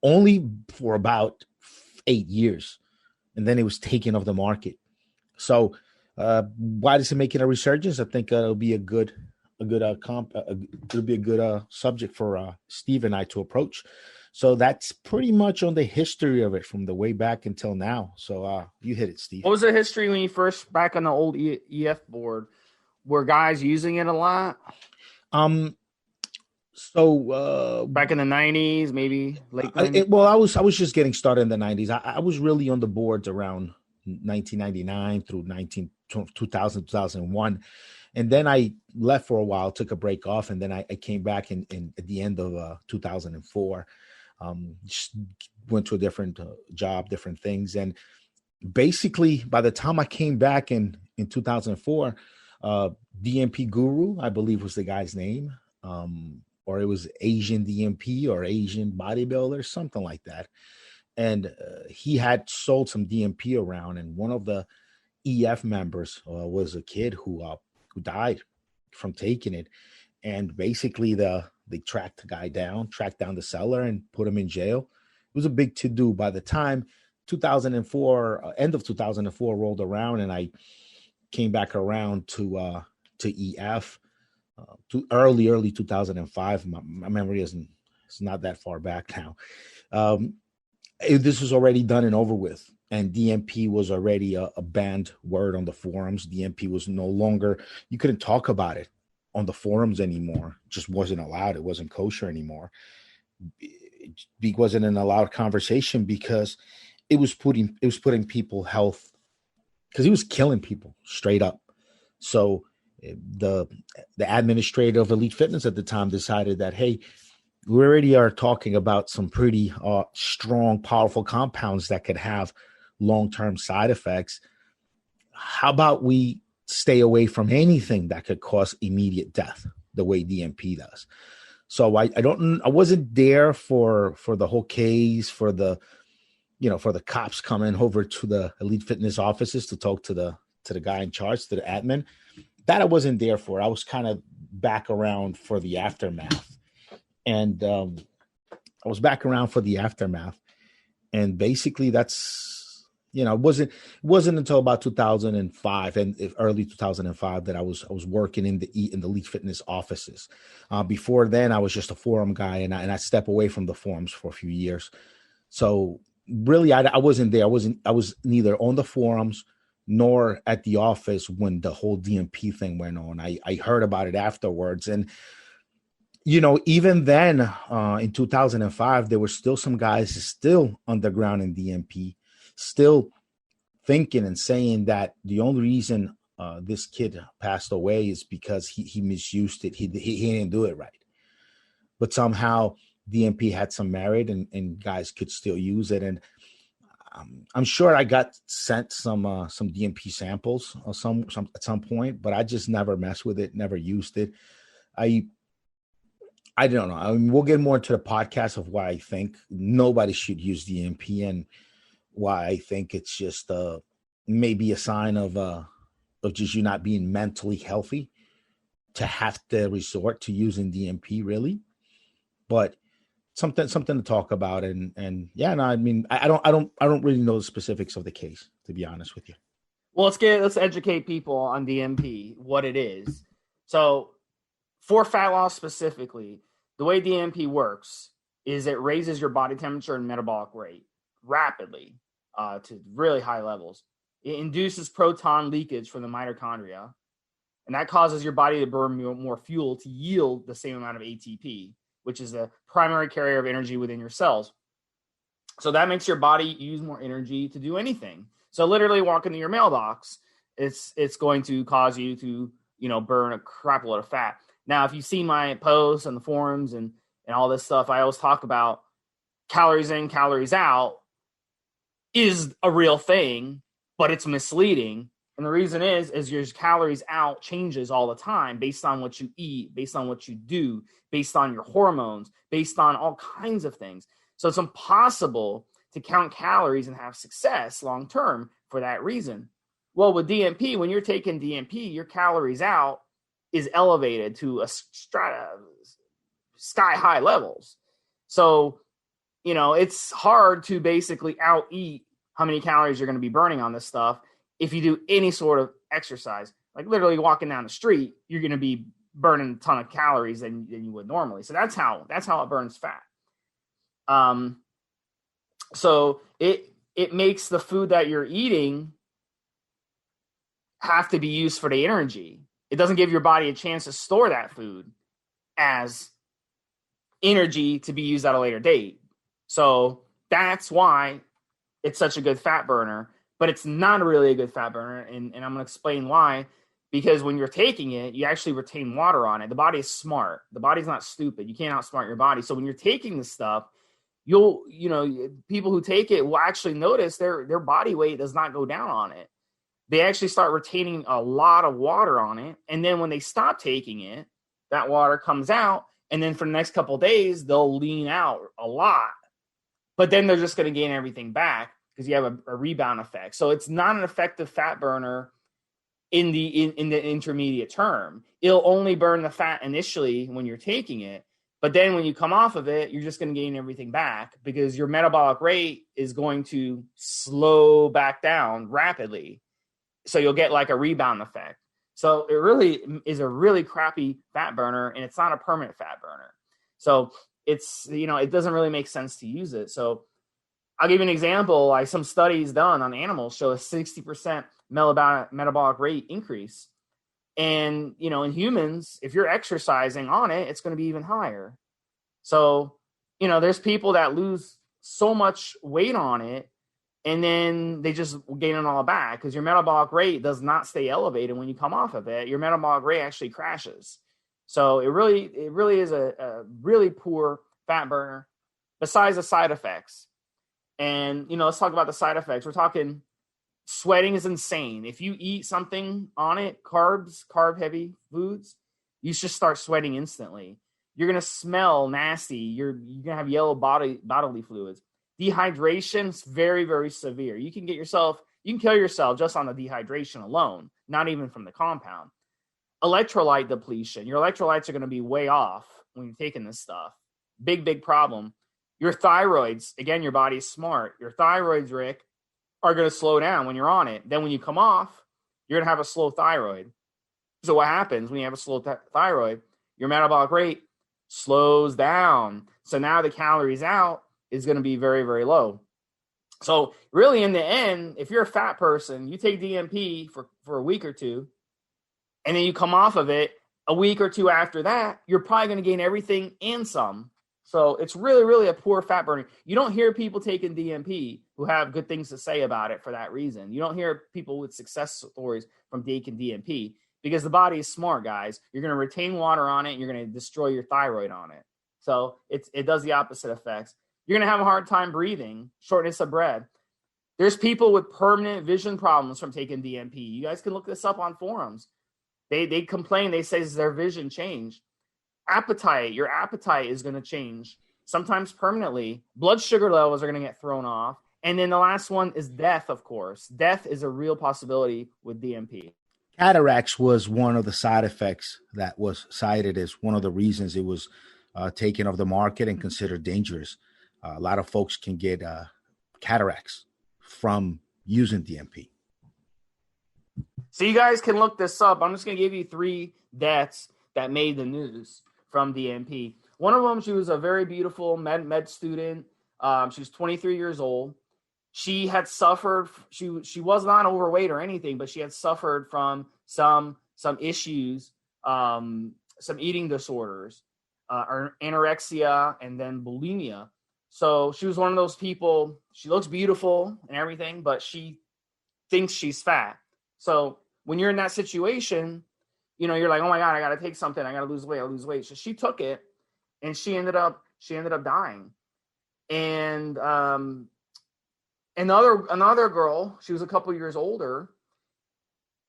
only for about 8 years. And then it was taken off the market. So why is it making a resurgence? I think it'll be a good subject for Steve and I to approach. So that's pretty much on the history of it from the way back until now. So you hit it, Steve. What was the history when you first back on the old EF board? Were guys using it a lot? So back in the 90s, maybe late. I was just getting started in the 90s. I was really on the boards around 1999 through 2000, 2001. And then I left for a while, took a break off, and then I came back in at the end of 2004. Just went to a different job, different things. And basically, by the time I came back in 2004, DNP Guru, I believe was the guy's name, or it was Asian DNP or Asian Bodybuilder, something like that. And he had sold some DNP around, and one of the EF members was a kid who died from taking it. And basically they tracked down the seller and put him in jail. It was a big to-do. By the time 2004, end of 2004 rolled around, and I came back around to EF to early 2005. My memory it's not that far back now. This was already done and over with. And DNP was already a banned word on the forums. DNP was no longer, you couldn't talk about it on the forums anymore. It just wasn't allowed. It wasn't kosher anymore. It wasn't an allowed conversation because it was putting people health, because it was killing people straight up. So the administrator of Elite Fitness at the time decided that, hey, we already are talking about some pretty strong, powerful compounds that could have long-term side effects. How about we stay away from anything that could cause immediate death the way DNP does? So I wasn't there for the whole case, for the cops coming over to the Elite Fitness offices to talk to the guy in charge, to the admin. That I wasn't there for. I was kind of back around for the aftermath. And I was back around for the aftermath. And basically that's, it wasn't until about 2005 and early 2005 that I was working in the Elite Fitness offices. Before then, I was just a forum guy, and I stepped away from the forums for a few years. So really, I wasn't there. I was neither on the forums nor at the office when the whole DNP thing went on. I heard about it afterwards. And, even then in 2005, there were still some guys still underground in DNP, still thinking and saying that the only reason this kid passed away is because he misused it. He didn't do it right. But somehow DNP had some merit and guys could still use it. And I'm sure I got sent some DNP samples or some at some point, but I just never messed with it, never used it. I don't know. I mean, we'll get more into the podcast of why I think nobody should use DNP and why I think it's just maybe a sign of just you not being mentally healthy to have to resort to using DNP, really. But something to talk about, and yeah, no, I mean, I don't really know the specifics of the case, to be honest with you. Well, let's educate people on DNP, what it is. So, for fat loss specifically, the way DNP works is it raises your body temperature and metabolic rate rapidly to really high levels. It induces proton leakage from the mitochondria, and that causes your body to burn more fuel to yield the same amount of ATP, which is the primary carrier of energy within your cells. So that makes your body use more energy to do anything. So literally walk into your mailbox, it's going to cause you to, burn a crap load of fat. Now, if you see my posts on the forums and all this stuff, I always talk about calories in, calories out is a real thing, but it's misleading. And the reason is your calories out changes all the time based on what you eat, based on what you do, based on your hormones, based on all kinds of things. So it's impossible to count calories and have success long term for that reason. Well, with DNP, when you're taking DNP, your calories out is elevated to a sky high levels. So, it's hard to basically out eat how many calories you're going to be burning on this stuff. If you do any sort of exercise, like literally walking down the street, you're going to be burning a ton of calories than you would normally. So that's how it burns fat. So it makes the food that you're eating have to be used for the energy. It doesn't give your body a chance to store that food as energy to be used at a later date. So that's why it's such a good fat burner, but it's not really a good fat burner. And I'm going to explain why, because when you're taking it, you actually retain water on it. The body is smart. The body's not stupid. You can't outsmart your body. So when you're taking this stuff, people who take it will actually notice their body weight does not go down on it. They actually start retaining a lot of water on it. And then when they stop taking it, that water comes out. And then for the next couple of days, they'll lean out a lot. But then they're just going to gain everything back because you have a rebound effect. So it's not an effective fat burner in the intermediate term. It'll only burn the fat initially when you're taking it. But then when you come off of it, you're just going to gain everything back because your metabolic rate is going to slow back down rapidly. So you'll get like a rebound effect. So it really is a really crappy fat burner, and it's not a permanent fat burner. So it's, it doesn't really make sense to use it. So I'll give you an example. Like some studies done on animals show a 60% metabolic rate increase. And, in humans, if you're exercising on it, it's going to be even higher. So, there's people that lose so much weight on it, and then they just gain it all back because your metabolic rate does not stay elevated when you come off of it. Your metabolic rate actually crashes. So it really is a really poor fat burner besides the side effects. And, let's talk about the side effects. We're talking sweating is insane. If you eat something on it, carb heavy foods, you should start sweating instantly. You're going to smell nasty. You're going to have yellow bodily fluids. Dehydration is very, very severe. You can kill yourself just on the dehydration alone, not even from the compound. electrolyte depletion. Your electrolytes are going to be way off when you're taking this stuff. Big problem. Your thyroids, again, your body's smart. Your thyroids, Rick, are going to slow down when you're on it. Then when you come off, you're going to have a slow thyroid. So what happens when you have a slow thyroid? Your metabolic rate slows down. So now the calories out is going to be very, very low. So really in the end, if you're a fat person, you take DNP for a week or two, and then you come off of it a week or two after that, you're probably going to gain everything and some. So it's really, really a poor fat burning. You don't hear people taking DNP who have good things to say about it for that reason. You don't hear people with success stories from taking DNP because the body is smart, guys. You're going to retain water on it. And you're going to destroy your thyroid on it. So it does the opposite effects. You're going to have a hard time breathing, shortness of breath. There's people with permanent vision problems from taking DNP. You guys can look this up on forums. They complain. They say their vision changed. Appetite, your appetite is going to change, sometimes permanently. Blood sugar levels are going to get thrown off. And then the last one is death, of course. Death is a real possibility with DNP. Cataracts was one of the side effects that was cited as one of the reasons it was taken off the market and considered dangerous. A lot of folks can get cataracts from using DNP. So you guys can look this up. I'm just going to give you 3 deaths that made the news from DNP. One of them, she was a very beautiful med student. She was 23 years old. She had suffered. She was not overweight or anything, but she had suffered from some issues, some eating disorders, anorexia, and then bulimia. So she was one of those people. She looks beautiful and everything, but she thinks she's fat. So when you're in that situation, you know, you're like, oh my God, I got to take something. I got to lose weight. I lose weight. So she took it, and she ended up dying. And another girl, she was a couple years older.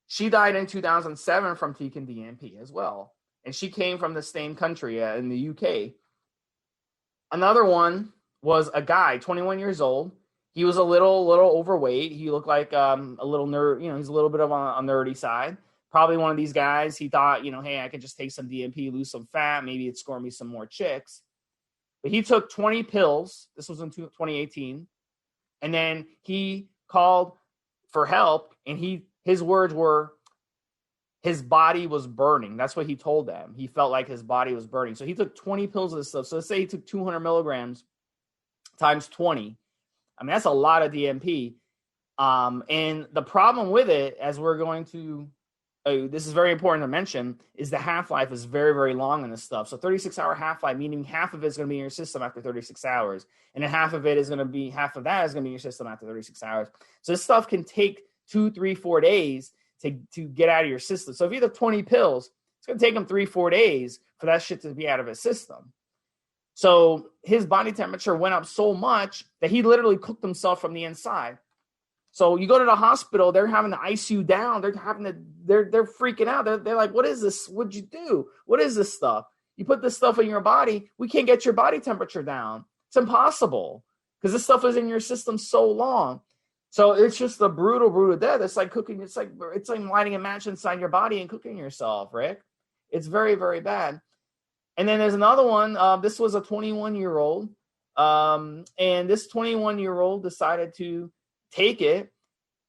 She died in 2007 from taking DNP as well, and she came from the same country in the UK. Another one was a guy, 21 years old. He was a little overweight. He looked like a little nerd. You know, he's a little bit of a nerdy side. Probably one of these guys, he thought, you know, hey, I could just take some DNP, lose some fat, maybe it'd score me some more chicks. But he took 20 pills. This was in 2018. And then he called for help, and his words were his body was burning. That's what he told them. He felt like his body was burning. So he took 20 pills of this stuff. So let's say he took 200 milligrams times 20. I mean, that's a lot of DNP. And the problem with it, as we're going to this is very important to mention, is the half-life is very, very long in this stuff. So 36-hour half-life, meaning half of it is going to be in your system after 36 hours. And then half of that is going to be in your system after 36 hours. So this stuff can take 2, 3, 4 days to get out of your system. So if you have 20 pills, it's going to take him 3-4 days for that shit to be out of his system. So his body temperature went up so much that he literally cooked himself from the inside. So you go to the hospital, they're having to ice you down. They're freaking out. They're like, what is this? What'd you do? What is this stuff? You put this stuff in your body. We can't get your body temperature down. It's impossible because this stuff is in your system so long. So it's just a brutal death. It's like cooking. It's like lighting a match inside your body and cooking yourself, Rick. It's very, very bad. And then there's another one. This was a 21-year-old. And this 21-year-old decided to take it,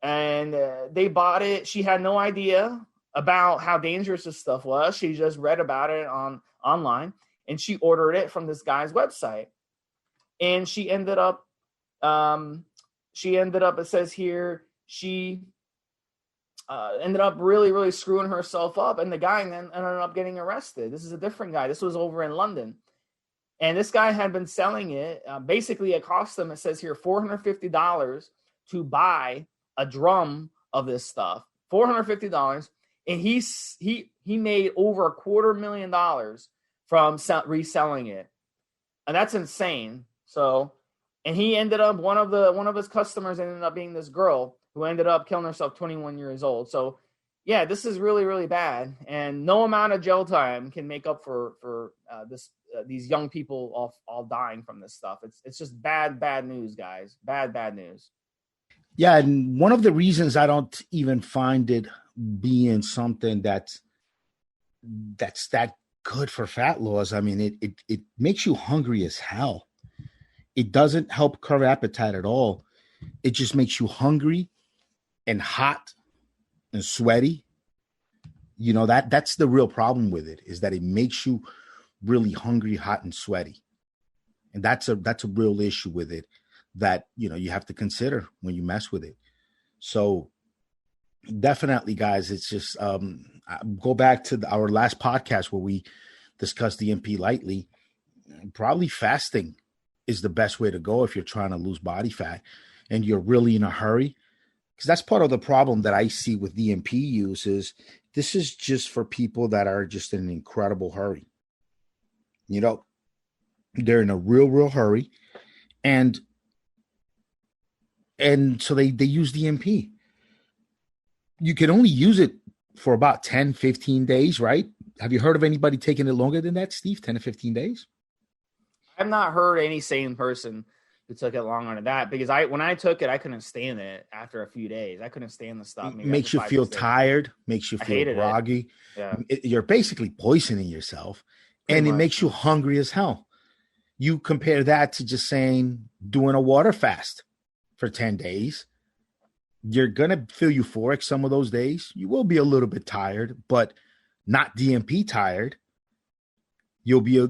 and they bought it. She had no idea about how dangerous this stuff was. She just read about it online, and she ordered it from this guy's website. And she ended up, it says here, she ended up really, really screwing herself up, and the guy then ended up getting arrested. This is a different guy. This was over in London. And this guy had been selling it. Basically, it cost them, it says here, $450 to buy a drum of this stuff. $450. And he made over $250,000 from reselling it. And that's insane. So, and he ended up, one of his customers ended up being this girl who ended up killing herself, 21 years old. So, yeah, this is really, really bad. And no amount of jail time can make up for these young people all dying from this stuff. It's just bad news, guys. Bad news. Yeah, and one of the reasons I don't even find it being something that's that's that good for fat loss. I mean, it makes you hungry as hell. It doesn't help curb appetite at all. It just makes you hungry and hot and sweaty. You know, that's the real problem with it, is that it makes you really hungry, hot, and sweaty. And that's a real issue with it that, you know, you have to consider when you mess with it. So definitely, guys, it's just go back to our last podcast where we discussed DNP lightly. Probably fasting is the best way to go if you're trying to lose body fat and you're really in a hurry. Because that's part of the problem that I see with DNP use is this is just for people that are just in an incredible hurry. You know, they're in a real hurry. And so they use DNP. You can only use it for about 10, 15 days, right? Have you heard of anybody taking it longer than that, Steve? 10 to 15 days? I've not heard any sane person who took it longer than that, because when I took it, I couldn't stand it after a few days. I couldn't stand the stuff. Makes you feel tired, makes you feel groggy. Yeah. You're basically poisoning yourself, and it makes you hungry as hell. You compare that to just saying doing a water fast for 10 days. You're going to feel euphoric some of those days. You will be a little bit tired, but not DNP tired. You'll be a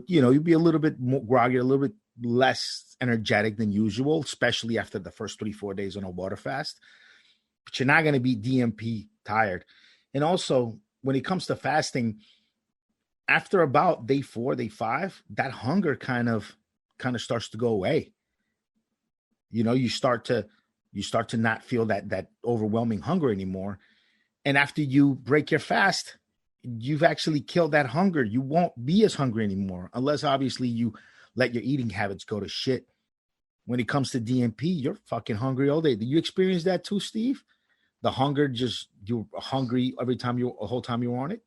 little bit more groggy, a little bit less energetic than usual, especially after the first 3-4 days on a water fast. But you're not going to be DNP tired. And also, when it comes to fasting, after about day 4, day 5, that hunger kind of starts to go away. You know, you start to not feel that overwhelming hunger anymore. And after you break your fast, you've actually killed that hunger. You won't be as hungry anymore, unless obviously you let your eating habits go to shit. When it comes to DNP, you're fucking hungry all day. Do you experience that too, Steve? The hunger, just you're hungry every time the whole time you're on it?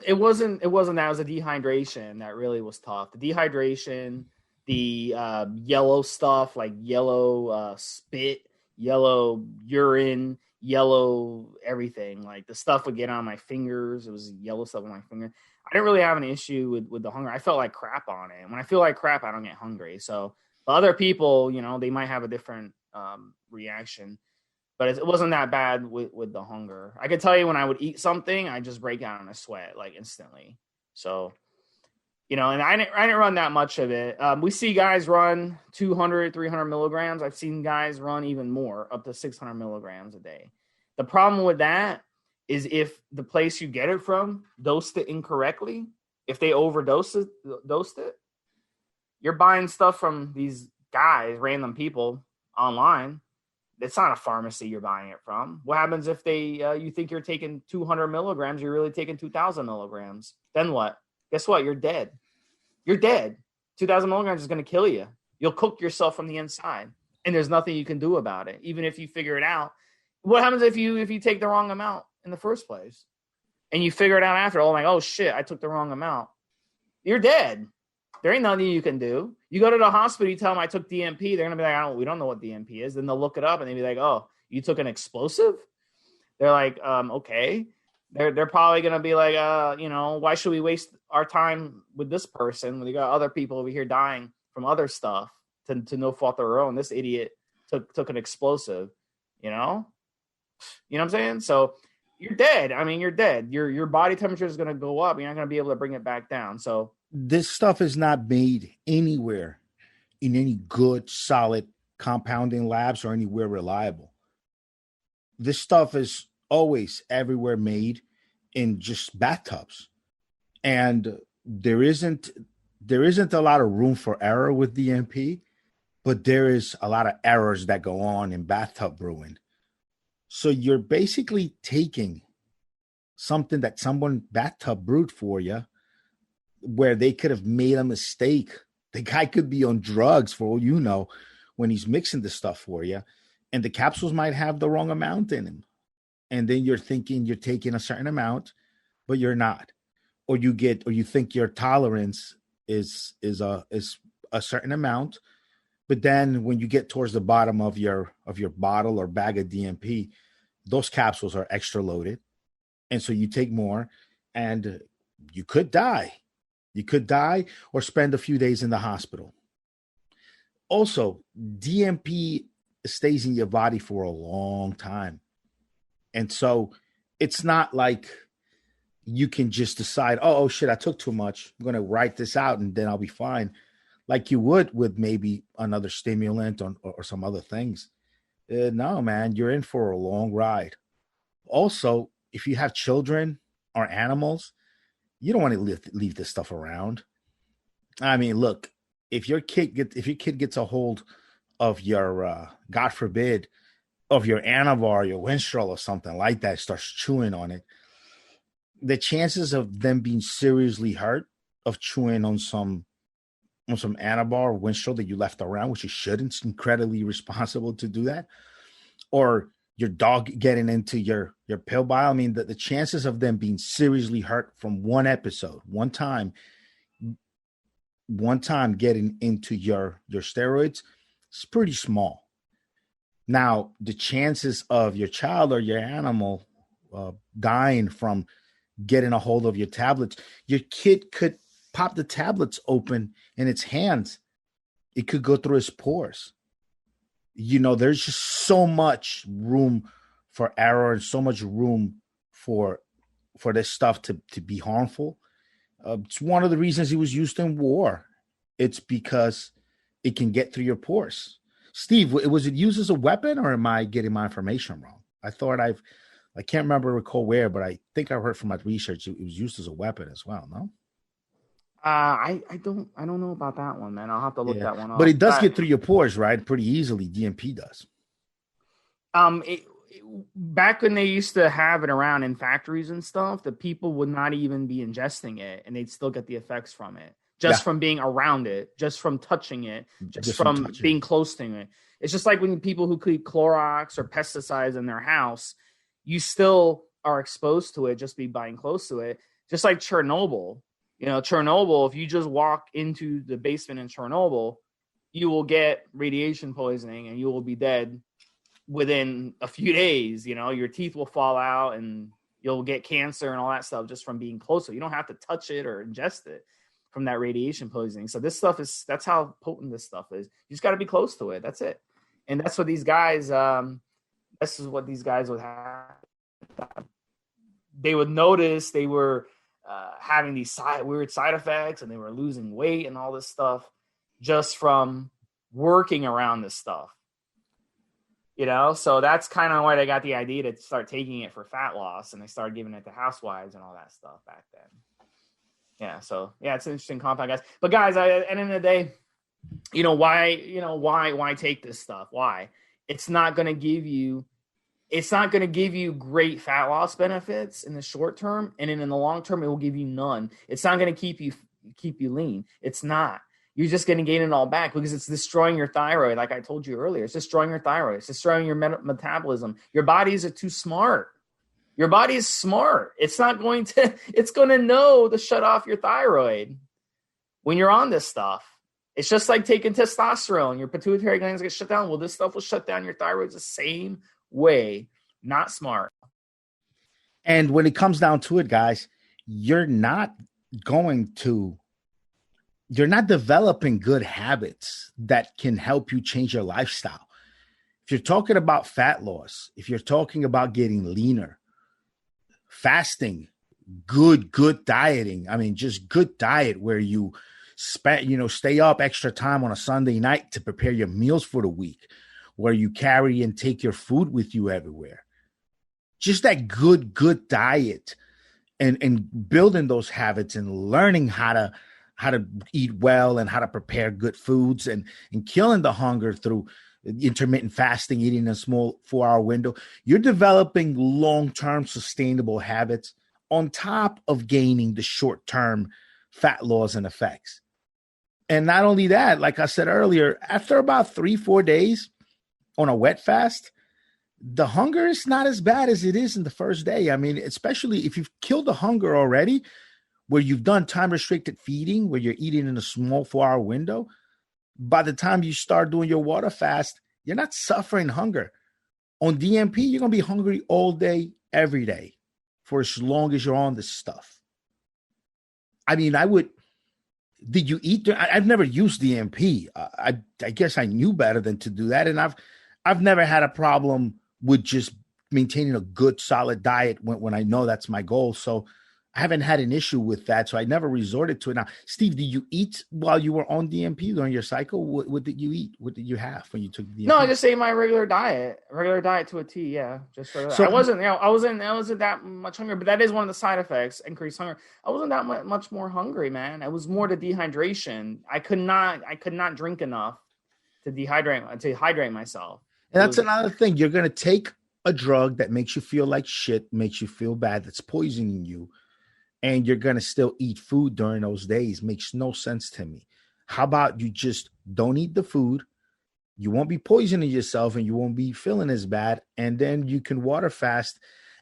It wasn't that. It was the dehydration that really was tough. The dehydration, the yellow stuff, like yellow spit, yellow urine, yellow everything. Like the stuff would get on my fingers. It was yellow stuff on my finger. I didn't really have an issue with the hunger. I felt like crap on it. And when I feel like crap, I don't get hungry. So the other people, you know, they might have a different reaction. But it wasn't that bad with the hunger. I could tell you when I would eat something, I just break out in a sweat like instantly. So, you know, and I didn't run that much of it. We see guys run 200, 300 milligrams. I've seen guys run even more, up to 600 milligrams a day. The problem with that is if the place you get it from dosed it incorrectly, if they dosed it, you're buying stuff from these guys, random people online. It's not a pharmacy you're buying it from. What happens if you think you're taking 200 milligrams, you're really taking 2,000 milligrams? Then what? Guess what? You're dead. You're dead. 2,000 milligrams is going to kill you. You'll cook yourself from the inside, and there's nothing you can do about it, even if you figure it out. What happens if you take the wrong amount in the first place, and you figure it out after? Oh, like, oh shit, I took the wrong amount. You're dead. There ain't nothing you can do. You go to the hospital, you tell them I took DNP. They're gonna be like, we don't know what DNP is. Then they'll look it up and they'll be like, oh, you took an explosive? They're like, okay. They're probably gonna be like, you know, why should we waste our time with this person when you got other people over here dying from other stuff to no fault of their own? This idiot took an explosive, you know? You know what I'm saying? So you're dead. I mean, you're dead. Your body temperature is gonna go up. You're not gonna be able to bring it back down. So this stuff is not made anywhere in any good, solid compounding labs or anywhere reliable. This stuff is always everywhere made in just bathtubs. And there isn't a lot of room for error with DNP, but there is a lot of errors that go on in bathtub brewing. So you're basically taking something that someone bathtub brewed for you, where they could have made a mistake. The guy could be on drugs for all you know when he's mixing the stuff for you, and the capsules might have the wrong amount in them. And then you're thinking you're taking a certain amount, but you're not. Or you think your tolerance is a certain amount, but then when you get towards the bottom of your bottle or bag of DNP, those capsules are extra loaded. And so you take more. and you could die. You could die or spend a few days in the hospital. Also, DNP stays in your body for a long time. And so it's not like you can just decide, oh shit, I took too much. I'm going to write this out and then I'll be fine. Like you would with maybe another stimulant or some other things. No, man, you're in for a long ride. Also, if you have children or animals, you don't want to leave this stuff around. I mean, look, if your kid gets a hold of your, God forbid, of your Anavar, your Winstrol or something like that, starts chewing on it, the chances of them being seriously hurt of chewing on some Anavar or Winstrol that you left around, which you shouldn't, it's incredibly irresponsible to do that, or your dog getting into your pill bile. I mean, the chances of them being seriously hurt from one episode, one time getting into your steroids, it's pretty small. Now, the chances of your child or your animal dying from getting a hold of your tablets, your kid could pop the tablets open in its hands. It could go through his pores. You know, there's just so much room for error and so much room for this stuff to be harmful. It's one of the reasons it was used in war. It's because it can get through your pores. Steve, was it used as a weapon, or am I getting my information wrong? I can't recall where, but I think I heard from my research it was used as a weapon as well. No. I don't know about that one, man. I'll have to look that one up. But it does get through your pores, right? Pretty easily. DNP does. Back when they used to have it around in factories and stuff, the people would not even be ingesting it, and they'd still get the effects from it, from being around it, just from touching it, just from being close to it. It's just like when people who keep Clorox or pesticides in their house, you still are exposed to it just by being close to it. Just like Chernobyl. You know, Chernobyl, if you just walk into the basement in Chernobyl, you will get radiation poisoning and you will be dead within a few days. You know, your teeth will fall out and you'll get cancer and all that stuff just from being close to it. You don't have to touch it or ingest it from that radiation poisoning. So this stuff that's how potent this stuff is. You just got to be close to it. That's it. And that's what these guys, this is what these guys would have. They would notice they were having these weird side effects, and they were losing weight and all this stuff just from working around this stuff. You know, so that's kind of why they got the idea to start taking it for fat loss, and they started giving it to housewives and all that stuff back then. Yeah, so yeah, it's an interesting compound, guys. But guys, at the end of the day, why take this stuff? Why? It's not going to give you great fat loss benefits in the short term, and in the long term, it will give you none. It's not going to keep you lean. It's not. You're just going to gain it all back because it's destroying your thyroid. Like I told you earlier, it's destroying your thyroid. It's destroying your metabolism. Your bodies are too smart. Your body is smart. It's going to know to shut off your thyroid when you're on this stuff. It's just like taking testosterone. Your pituitary glands get shut down. Well, this stuff will shut down your thyroid the same way. Not smart. And when it comes down to it, guys, you're not developing good habits that can help you change your lifestyle. If you're talking about fat loss, if you're talking about getting leaner, fasting, good dieting, I mean, just good diet where you stay up extra time on a Sunday night to prepare your meals for the week, where you carry and take your food with you everywhere. Just that good diet and building those habits and learning how to eat well and how to prepare good foods and killing the hunger through intermittent fasting, eating in a small 4-hour window. You're developing long-term sustainable habits on top of gaining the short-term fat loss and effects. And not only that, like I said earlier, after about 3-4 days on a wet fast, the hunger is not as bad as it is in the first day. I mean, especially if you've killed the hunger already, where you've done time-restricted feeding, where you're eating in a small 4-hour window, by the time you start doing your water fast, you're not suffering hunger. On DNP, you're going to be hungry all day, every day, for as long as you're on this stuff. I mean, I would. Did you eat? I've never used DNP. I guess I knew better than to do that, and I've never had a problem with just maintaining a good, solid diet when I know that's my goal. So I haven't had an issue with that. So I never resorted to it. Now, Steve, did you eat while you were on DNP during your cycle? What did you eat? What did you have when you took DNP? No, I just ate my regular diet to a T. Yeah, just for that. So I wasn't that much hungry, but that is one of the side effects: increased hunger. I wasn't that much more hungry, man. It was more the dehydration. I could not drink enough to hydrate myself. And that's another thing. You're going to take a drug that makes you feel like shit, makes you feel bad, that's poisoning you, and you're going to still eat food during those days. Makes no sense to me. How about you just don't eat the food? You won't be poisoning yourself and you won't be feeling as bad. And then you can water fast.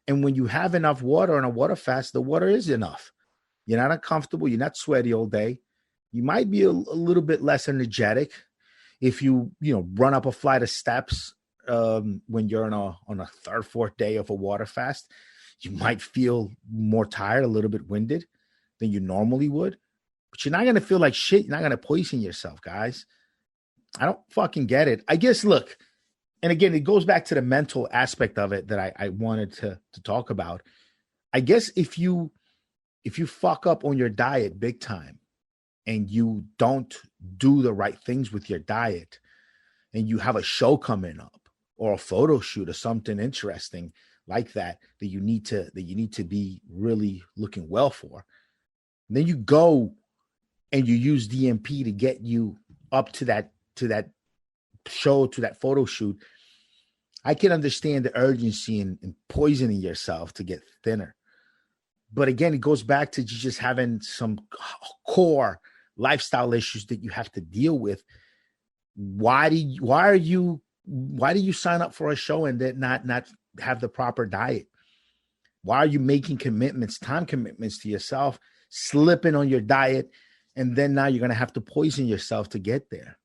And when you have enough water on a water fast, the water is enough. You're not uncomfortable. You're not sweaty all day. You might be a little bit less energetic if you run up a flight of steps when you're on a third, fourth day of a water fast. You might feel more tired, a little bit winded than you normally would, but you're not going to feel like shit. You're not going to poison yourself, guys. I don't fucking get it. I guess, look, and again, it goes back to the mental aspect of it that I wanted to talk about. I guess if you fuck up on your diet big time and you don't do the right things with your diet and you have a show coming up or a photo shoot or something interesting like that you need to be really looking well for. And then you go and you use DNP to get you up to that show, to that photo shoot. I can understand the urgency in poisoning yourself to get thinner. But again, it goes back to just having some core lifestyle issues that you have to deal with. Why do you sign up for a show and then not have the proper diet? Why are you making time commitments to yourself, slipping on your diet, and then now you're going to have to poison yourself to get there?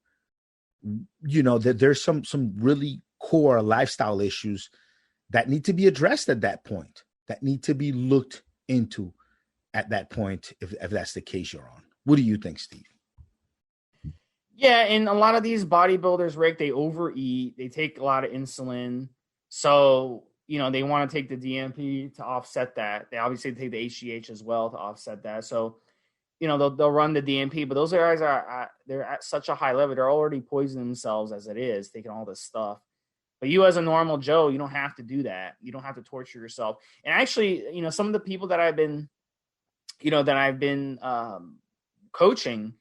That there's some really core lifestyle issues that need to be addressed at that point, that need to be looked into at that point, if that's the case you're on. What do you think, Steve? Yeah, and a lot of these bodybuilders, Rick, they overeat. They take a lot of insulin. So, they want to take the DNP to offset that. They obviously take the HGH as well to offset that. So, they'll run the DNP, but those guys they're at such a high level. They're already poisoning themselves as it is, taking all this stuff. But you as a normal Joe, you don't have to do that. You don't have to torture yourself. And actually, some of the people that I've been coaching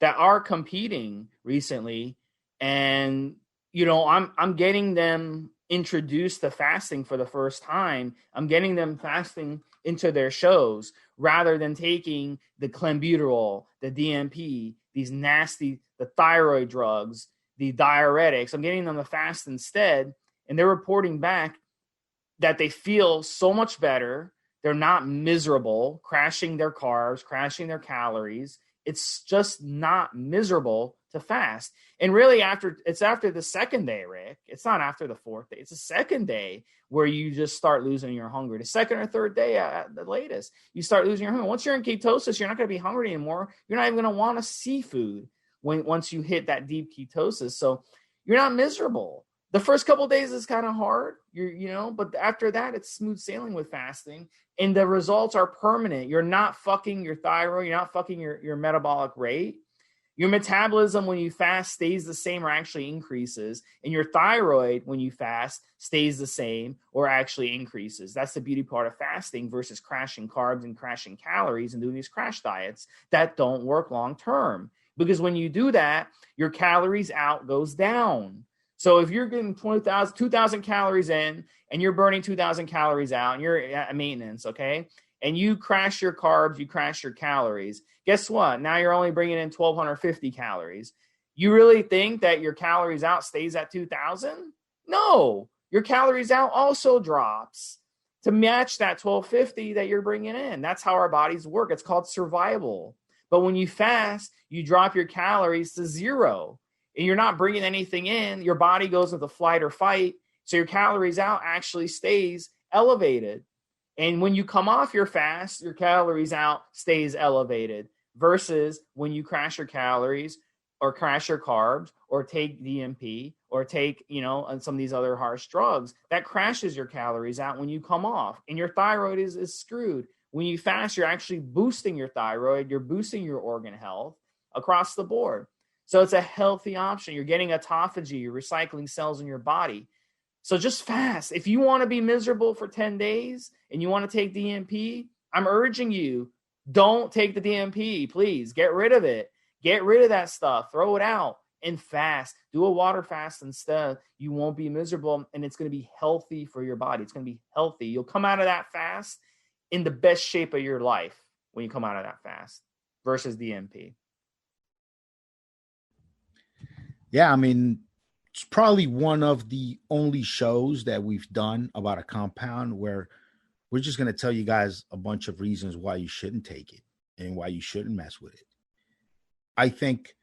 that are competing recently, and I'm getting them introduced to fasting for the first time. I'm getting them fasting into their shows rather than taking the Clenbuterol, the DNP, these nasty, the thyroid drugs, the diuretics. I'm getting them to fast instead, and they're reporting back that they feel so much better. They're not miserable, crashing their carbs, crashing their calories. It's just not miserable to fast. And really after the second day, Rick, it's not after the fourth day. It's the second day where you just start losing your hunger. The second or third day at the latest, you start losing your hunger. Once you're in ketosis, you're not going to be hungry anymore. You're not even going to want to see food once you hit that deep ketosis. So you're not miserable. The first couple of days is kind of hard, but after that, it's smooth sailing with fasting, and the results are permanent. You're not fucking your thyroid. You're not fucking your metabolic rate. Your metabolism when you fast stays the same or actually increases, and your thyroid when you fast stays the same or actually increases. That's the beauty part of fasting versus crashing carbs and crashing calories and doing these crash diets that don't work long term. Because when you do that, your calories out goes down. So if you're getting 2,000 calories in and you're burning 2,000 calories out and you're at maintenance, okay, and you crash your carbs, you crash your calories, guess what? Now you're only bringing in 1,250 calories. You really think that your calories out stays at 2,000? No, your calories out also drops to match that 1,250 that you're bringing in. That's how our bodies work. It's called survival. But when you fast, you drop your calories to zero. And you're not bringing anything in, your body goes into flight or fight, so your calories out actually stays elevated. And when you come off your fast, your calories out stays elevated versus when you crash your calories or crash your carbs or take DNP or take, some of these other harsh drugs, that crashes your calories out when you come off, and your thyroid is screwed. When you fast, you're actually boosting your thyroid, you're boosting your organ health across the board. So it's a healthy option. You're getting autophagy, you're recycling cells in your body. So just fast. If you want to be miserable for 10 days and you want to take DNP, I'm urging you, don't take the DNP, please. Get rid of it. Get rid of that stuff. Throw it out and fast. Do a water fast instead. You won't be miserable, and it's going to be healthy for your body. It's going to be healthy. You'll come out of that fast in the best shape of your life when you come out of that fast versus DNP. Yeah, I mean, it's probably one of the only shows that we've done about a compound where we're just going to tell you guys a bunch of reasons why you shouldn't take it and why you shouldn't mess with it. I think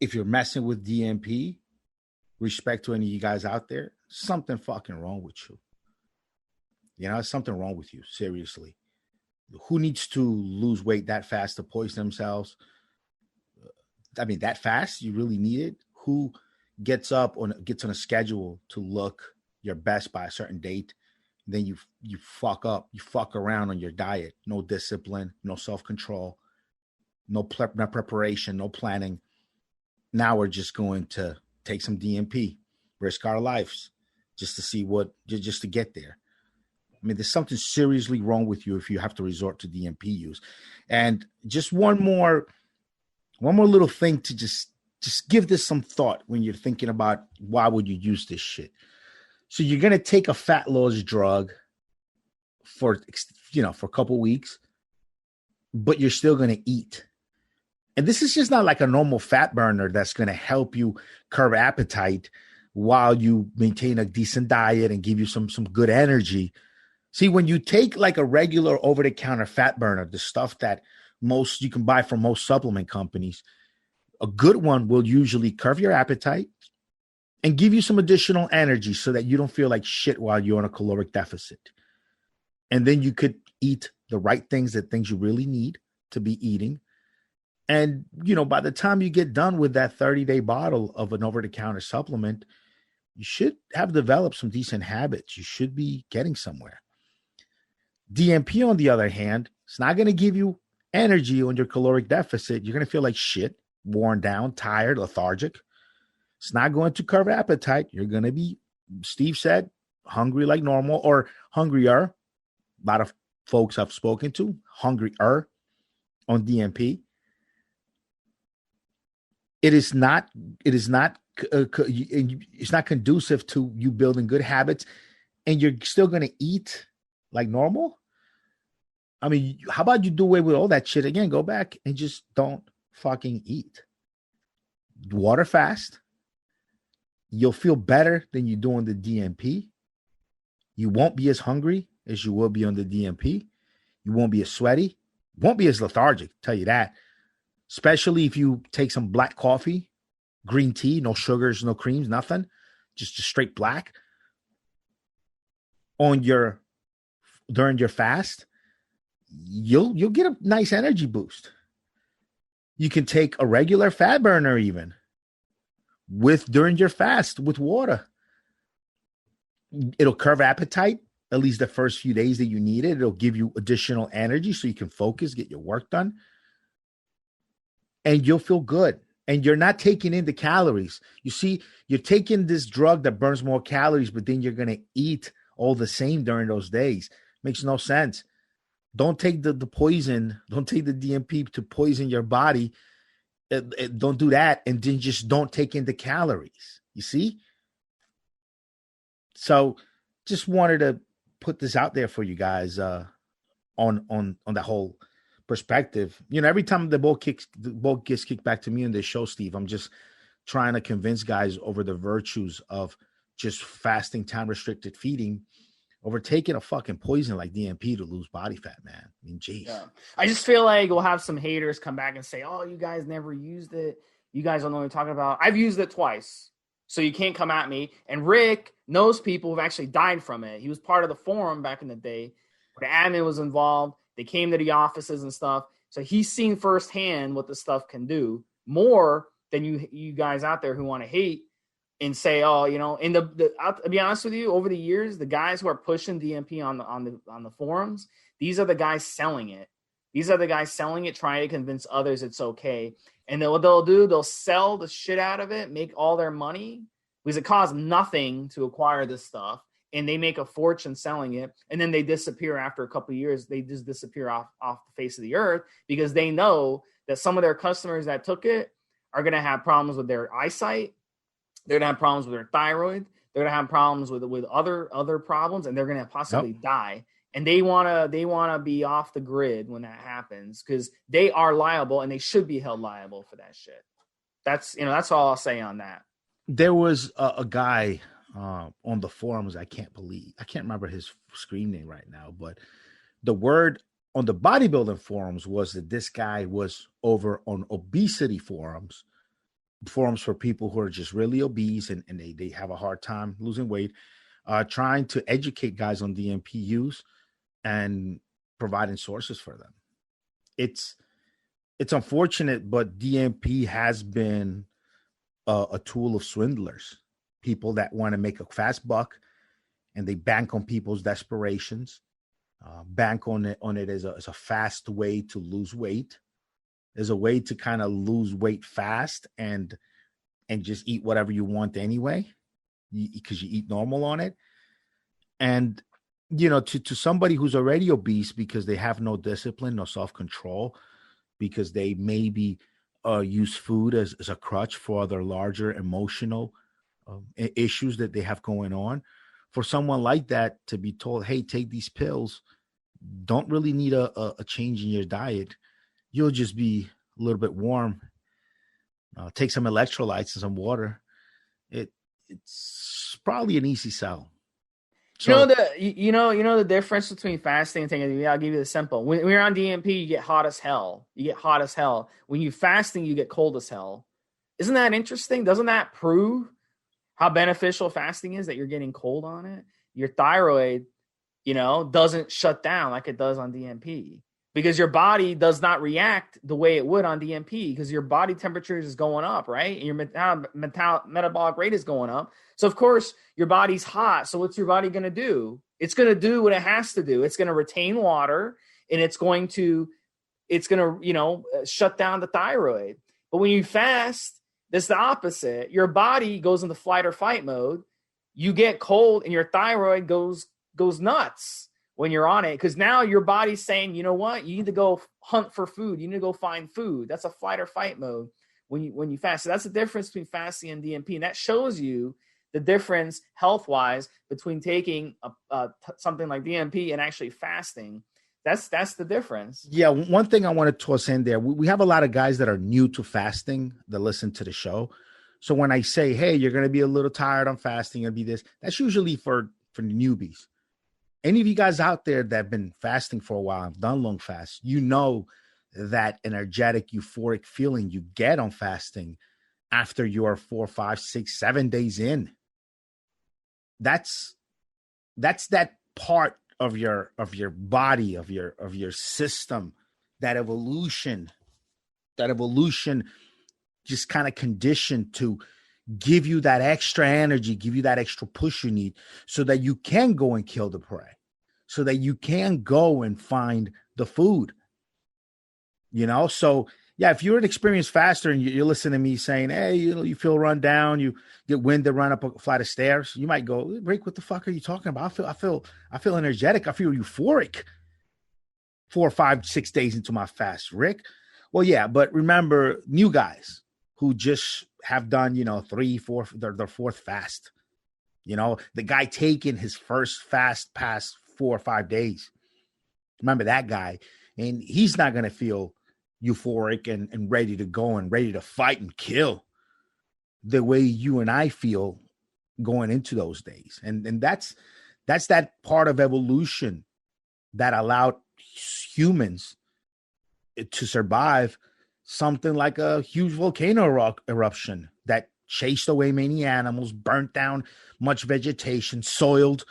if you're messing with DNP, respect to any of you guys out there, something fucking wrong with you. Something wrong with you, seriously. Who needs to lose weight that fast to poison themselves? I mean, that fast? You really need it? Who gets on a schedule to look your best by a certain date? Then you fuck up. You fuck around on your diet. No discipline, no self-control, no preparation, no planning. Now we're just going to take some DNP, risk our lives just to see just to get there. I mean, there's something seriously wrong with you if you have to resort to DNP use. And just one more little thing to just give this some thought when you're thinking about why would you use this shit. So you're going to take a fat loss drug for a couple weeks, but you're still going to eat. And this is just not like a normal fat burner that's going to help you curb appetite while you maintain a decent diet and give you some good energy. See, when you take like a regular over-the-counter fat burner, the stuff that most you can buy from most supplement companies, a good one will usually curb your appetite and give you some additional energy so that you don't feel like shit while you're on a caloric deficit. And then you could eat the right things, the things you really need to be eating. And, by the time you get done with that 30-day bottle of an over-the-counter supplement, you should have developed some decent habits. You should be getting somewhere. DNP, on the other hand, it's not going to give you energy on your caloric deficit. You're going to feel like shit, worn down, tired, lethargic. It's not going to curb appetite. You're going to be, Steve said, hungry like normal or hungrier. A lot of folks I've spoken to, hungrier on DNP. It's not conducive to you building good habits, and you're still going to eat like normal. I mean, how about you do away with all that shit again? Go back and just don't fucking eat. Water fast. You'll feel better than you do on the DNP. You won't be as hungry as you will be on the DNP. You won't be as sweaty. Won't be as lethargic, tell you that. Especially if you take some black coffee, green tea, no sugars, no creams, nothing. Just straight black. During your fast, you'll get a nice energy boost. You can take a regular fat burner even during your fast with water. It'll curb appetite, at least the first few days that you need it. It'll give you additional energy so you can focus, get your work done. And you'll feel good. And you're not taking in the calories. You see, you're taking this drug that burns more calories, but then you're going to eat all the same during those days. Makes no sense. Don't take the poison. Don't take the DNP to poison your body. Don't do that. And then just don't take in the calories. You see? So just wanted to put this out there for you guys on that whole perspective. Every time the ball gets kicked back to me in this show, Steve, I'm just trying to convince guys over the virtues of just fasting, time restricted feeding over taking a fucking poison like DNP to lose body fat, man. I mean, geez. Yeah. I just feel like we'll have some haters come back and say, oh, you guys never used it. You guys don't know what I'm talking about. I've used it twice. So you can't come at me. And Rick knows people who've actually died from it. He was part of the forum back in the day. The admin was involved. They came to the offices and stuff. So he's seen firsthand what this stuff can do more than you guys out there who want to hate and say, oh, and to be honest with you, over the years, the guys who are pushing DNP on the forums, these are the guys selling it. These are the guys selling it, trying to convince others it's okay. And then what they'll do, they'll sell the shit out of it, make all their money, because it costs nothing to acquire this stuff. And they make a fortune selling it. And then they disappear after a couple of years. They just disappear off the face of the earth because they know that some of their customers that took it are going to have problems with their eyesight. They're going to have problems with their thyroid. They're going to have problems with other problems, and they're going to possibly die. And they want to be off the grid when that happens because they are liable and they should be held liable for that shit. That's all I'll say on that. There was a guy on the forums. I can't remember his screen name right now, but the word on the bodybuilding forums was that this guy was over on obesity forums for people who are just really obese and they have a hard time losing weight, trying to educate guys on DNP use and providing sources for them. It's unfortunate, but DNP has been a tool of swindlers, people that want to make a fast buck, and they bank on people's desperations, bank on it as a fast way to lose weight, as a way to kind of lose weight fast and just eat whatever you want anyway, because you eat normal on it. And, to somebody who's already obese because they have no discipline, no self-control, because they maybe use food as a crutch for their larger emotional issues that they have going on. For someone like that to be told, hey, take these pills, don't really need a change in your diet. You'll just be a little bit warm. Take some electrolytes and some water. It's probably an easy sell. So, the difference between fasting and taking. I'll give you the simple. When you're on DNP, you get hot as hell. When you fasting, you get cold as hell. Isn't that interesting? Doesn't that prove how beneficial fasting is? That you're getting cold on it. Your thyroid, doesn't shut down like it does on DNP because your body does not react the way it would on DNP because your body temperature is going up, right? And your metabolic rate is going up. So, of course, your body's hot. So what's your body going to do? It's going to do what it has to do. It's going to retain water, and it's going to shut down the thyroid. But when you fast, it's the opposite. Your body goes into flight or fight mode. You get cold, and your thyroid goes nuts when you're on it because now your body's saying, you know what? You need to go hunt for food. You need to go find food. That's a flight or fight mode when you fast. So that's the difference between fasting and DNP, and that shows you the difference health-wise between taking something like DNP and actually fasting. That's the difference. Yeah, one thing I want to toss in there, we have a lot of guys that are new to fasting that listen to the show. So when I say, hey, you're going to be a little tired on fasting and be this, that's usually for newbies. Any of you guys out there that have been fasting for a while, have done long fasts, that energetic, euphoric feeling you get on fasting after you're 4, 5, 6, 7 days in. That's that part of your body, of your system, that evolution just kind of conditioned to give you that extra energy, give you that extra push you need so that you can go and kill the prey, so that you can go and find the food, So yeah, if you're an experienced faster and you're listening to me saying, hey, you feel run down, you get wind to run up a flight of stairs, you might go, Rick, what the fuck are you talking about? I feel energetic. I feel euphoric 4, 5, 6 days into my fast, Rick. Well, yeah, but remember, new guys who just have done, 3, 4, their fourth fast, the guy taking his first fast past 4 or 5 days. Remember that guy, and he's not going to feel euphoric and ready to go and ready to fight and kill the way you and I feel going into those days. And that's that part of evolution that allowed humans to survive something like a huge volcano eruption that chased away many animals, burnt down much vegetation, soiled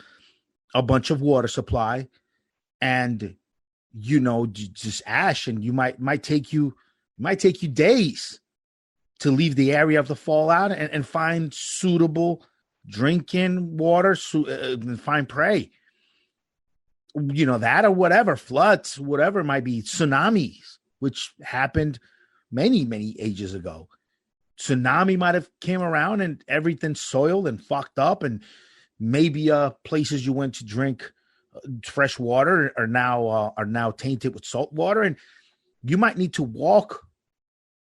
a bunch of water supply, and just ash, and you might take you days to leave the area of the fallout and find suitable drinking water, and find prey. That or whatever, floods, whatever it might be, tsunamis, which happened many, many ages ago. Tsunami might have came around and everything soiled and fucked up, and maybe places you went to drink fresh water are now tainted with salt water, and you might need to walk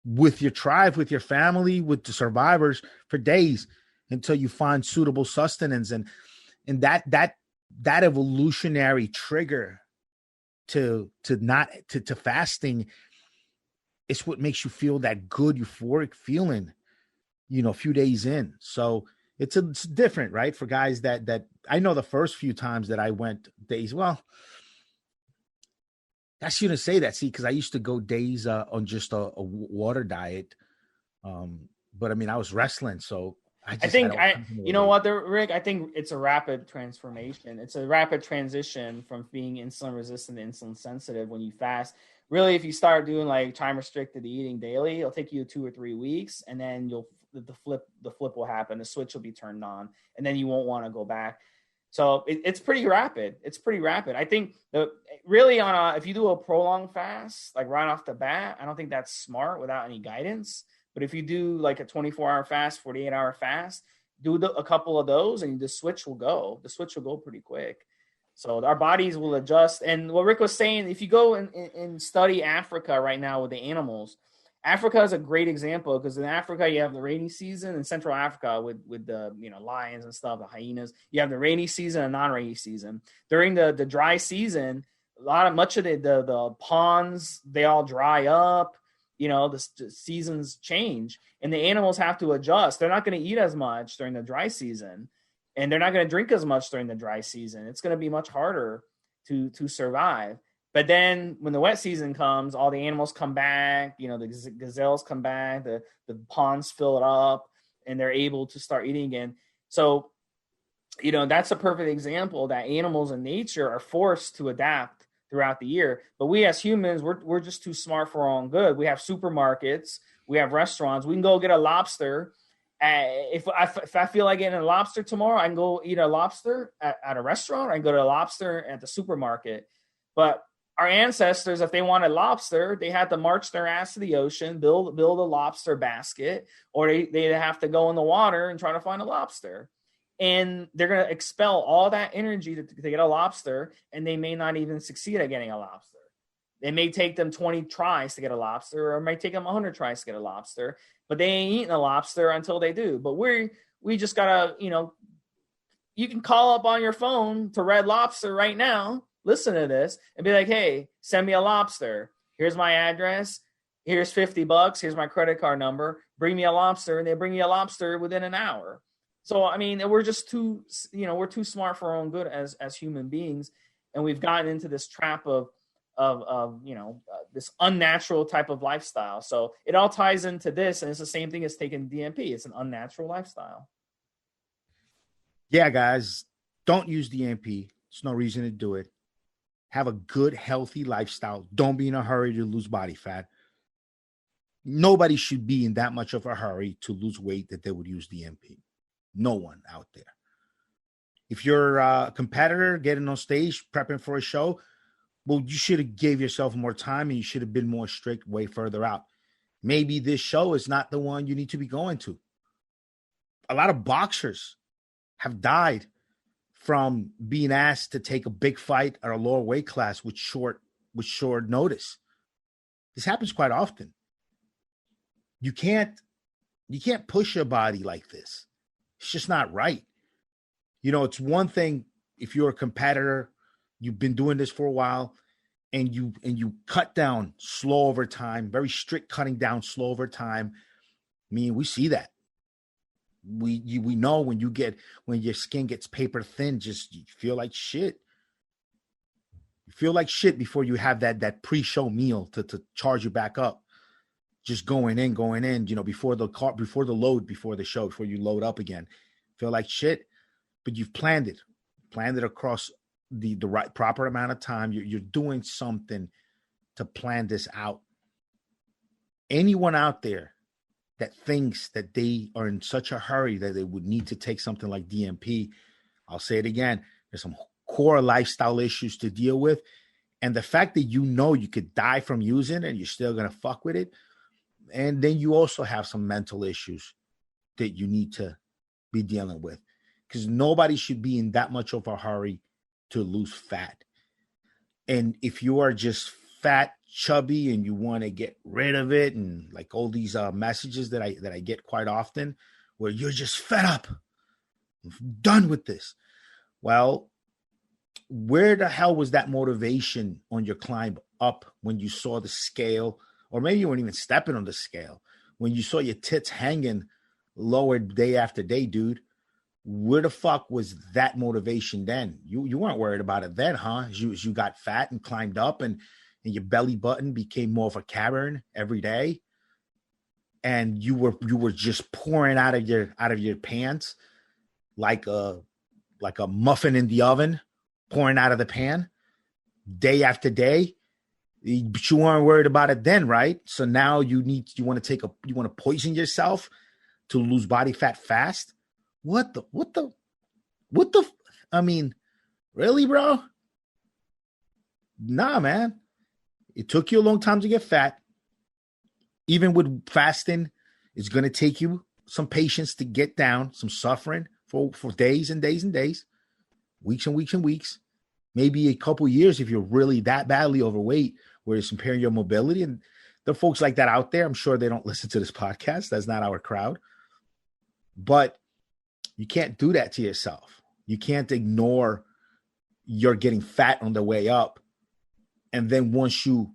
with your tribe, with your family, with the survivors for days until you find suitable sustenance. And that evolutionary trigger to fasting is what makes you feel that good euphoric feeling, a few days in. So it's different, right? For guys that I know the first few times that I went days, well, I shouldn't say that, because I used to go days on just a water diet. But I mean, I was wrestling, so I think Rick, I think it's a rapid transformation. It's a rapid transition from being insulin resistant to insulin sensitive when you fast. Really, if you start doing like time restricted eating daily, it'll take you 2 or 3 weeks, and then the flip will happen. The switch will be turned on, and then you won't want to go back. So it's pretty rapid. It's pretty rapid. I think if you do a prolonged fast, like right off the bat, I don't think that's smart without any guidance. But if you do like a 24-hour fast, 48-hour fast, do a couple of those, and the switch will go. The switch will go pretty quick. So our bodies will adjust. And what Rick was saying, if you go and study Africa right now with the animals, Africa is a great example, because in Africa you have the rainy season. In Central Africa with the lions and stuff, the hyenas, you have the rainy season and non-rainy season. During the dry season, much of the ponds, they all dry up. The seasons change, and the animals have to adjust. They're not going to eat as much during the dry season, and they're not going to drink as much during the dry season. It's going to be much harder to survive. But then when the wet season comes, all the animals come back, the gazelles come back, the ponds fill it up, and they're able to start eating again. So, that's a perfect example that animals in nature are forced to adapt throughout the year. But we as humans, we're just too smart for our own good. We have supermarkets, we have restaurants. We can go get a lobster. If I feel like getting a lobster tomorrow, I can go eat a lobster at a restaurant. I can go to a lobster at the supermarket. But our ancestors, if they wanted lobster, they had to march their ass to the ocean, build a lobster basket, or they'd have to go in the water and try to find a lobster. And they're going to expel all that energy to get a lobster, and they may not even succeed at getting a lobster. It may take them 20 tries to get a lobster, or it might take them 100 tries to get a lobster, but they ain't eating a lobster until they do. But we just got to, you can call up on your phone to Red Lobster right now, listen to this, and be like, hey, send me a lobster. Here's my address. Here's $50. Here's my credit card number. Bring me a lobster. And they bring you a lobster within an hour. So, I mean, we're just we're too smart for our own good as human beings. And we've gotten into this trap of this unnatural type of lifestyle. So it all ties into this. And it's the same thing as taking DNP. It's an unnatural lifestyle. Yeah, guys, don't use DNP. There's no reason to do it. Have a good, healthy lifestyle. Don't be in a hurry to lose body fat. Nobody should be in that much of a hurry to lose weight that they would use DNP. No one out there. If you're a competitor getting on stage, prepping for a show, well, you should have gave yourself more time, and you should have been more strict way further out. Maybe this show is not the one you need to be going to. A lot of boxers have died from being asked to take a big fight at a lower weight class with short notice. This happens quite often. You can't push your body like this. It's just not right. It's one thing if you're a competitor, you've been doing this for a while, and you cut down slow over time, very strict cutting down slow over time. I mean, we see that. We know when your skin gets paper thin, just you feel like shit. You feel like shit before you have that pre-show meal to charge you back up. Just going in, before the load, before the show, before you load up again. Feel like shit, but you've planned it across the right proper amount of time. You're doing something to plan this out. Anyone out there that thinks that they are in such a hurry that they would need to take something like DNP, I'll say it again. There's some core lifestyle issues to deal with. And the fact that you could die from using it and you're still going to fuck with it. And then you also have some mental issues that you need to be dealing with, because nobody should be in that much of a hurry to lose fat. And if you are just fat, chubby, and you want to get rid of it, and like all these messages that I get quite often, where you're just fed up, I'm done with this. Well, where the hell was that motivation on your climb up when you saw the scale, or maybe you weren't even stepping on the scale, when you saw your tits hanging lower day after day, dude? Where the fuck was that motivation then? You weren't worried about it then, huh? As you got fat and climbed up, and your belly button became more of a cavern every day, and you were just pouring out of your pants like a muffin in the oven, pouring out of the pan day after day. But you weren't worried about it then, right? So now you want to poison yourself to lose body fat fast? What the, I mean, really, bro? Nah, man. It took you a long time to get fat. Even with fasting, it's going to take you some patience to get down, some suffering for days and days and days, weeks and weeks and weeks, maybe a couple years if you're really that badly overweight, where it's impairing your mobility. And there are folks like that out there. I'm sure they don't listen to this podcast. That's not our crowd. But you can't do that to yourself. You can't ignore you're getting fat on the way up. And then once you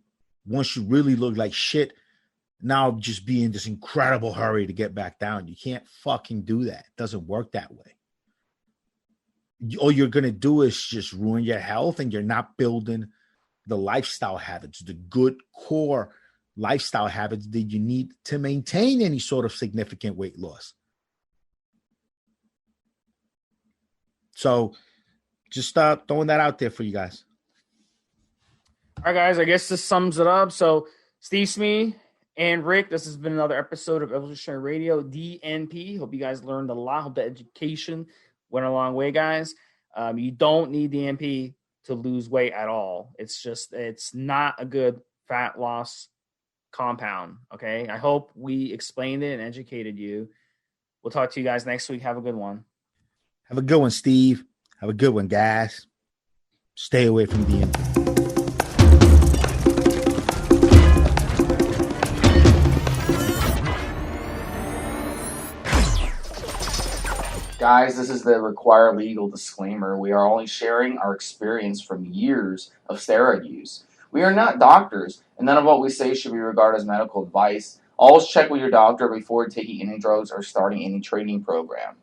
really look like shit, now just be in this incredible hurry to get back down. You can't fucking do that. It doesn't work that way. All you're going to do is just ruin your health, and you're not building the lifestyle habits, the good core lifestyle habits that you need to maintain any sort of significant weight loss. So just throwing that out there for you guys. All right, guys, I guess this sums it up. So Stevesmi and Rick, this has been another episode of Evolutionary Radio, DNP. Hope you guys learned a lot. Hope the education went a long way, guys. You don't need DNP to lose weight at all. It's not a good fat loss compound, okay? I hope we explained it and educated you. We'll talk to you guys next week. Have a good one. Have a good one, Steve. Have a good one, guys. Stay away from DNP. Guys, this is the required legal disclaimer. We are only sharing our experience from years of steroid use. We are not doctors, and none of what we say should be regarded as medical advice. Always check with your doctor before taking any drugs or starting any training program.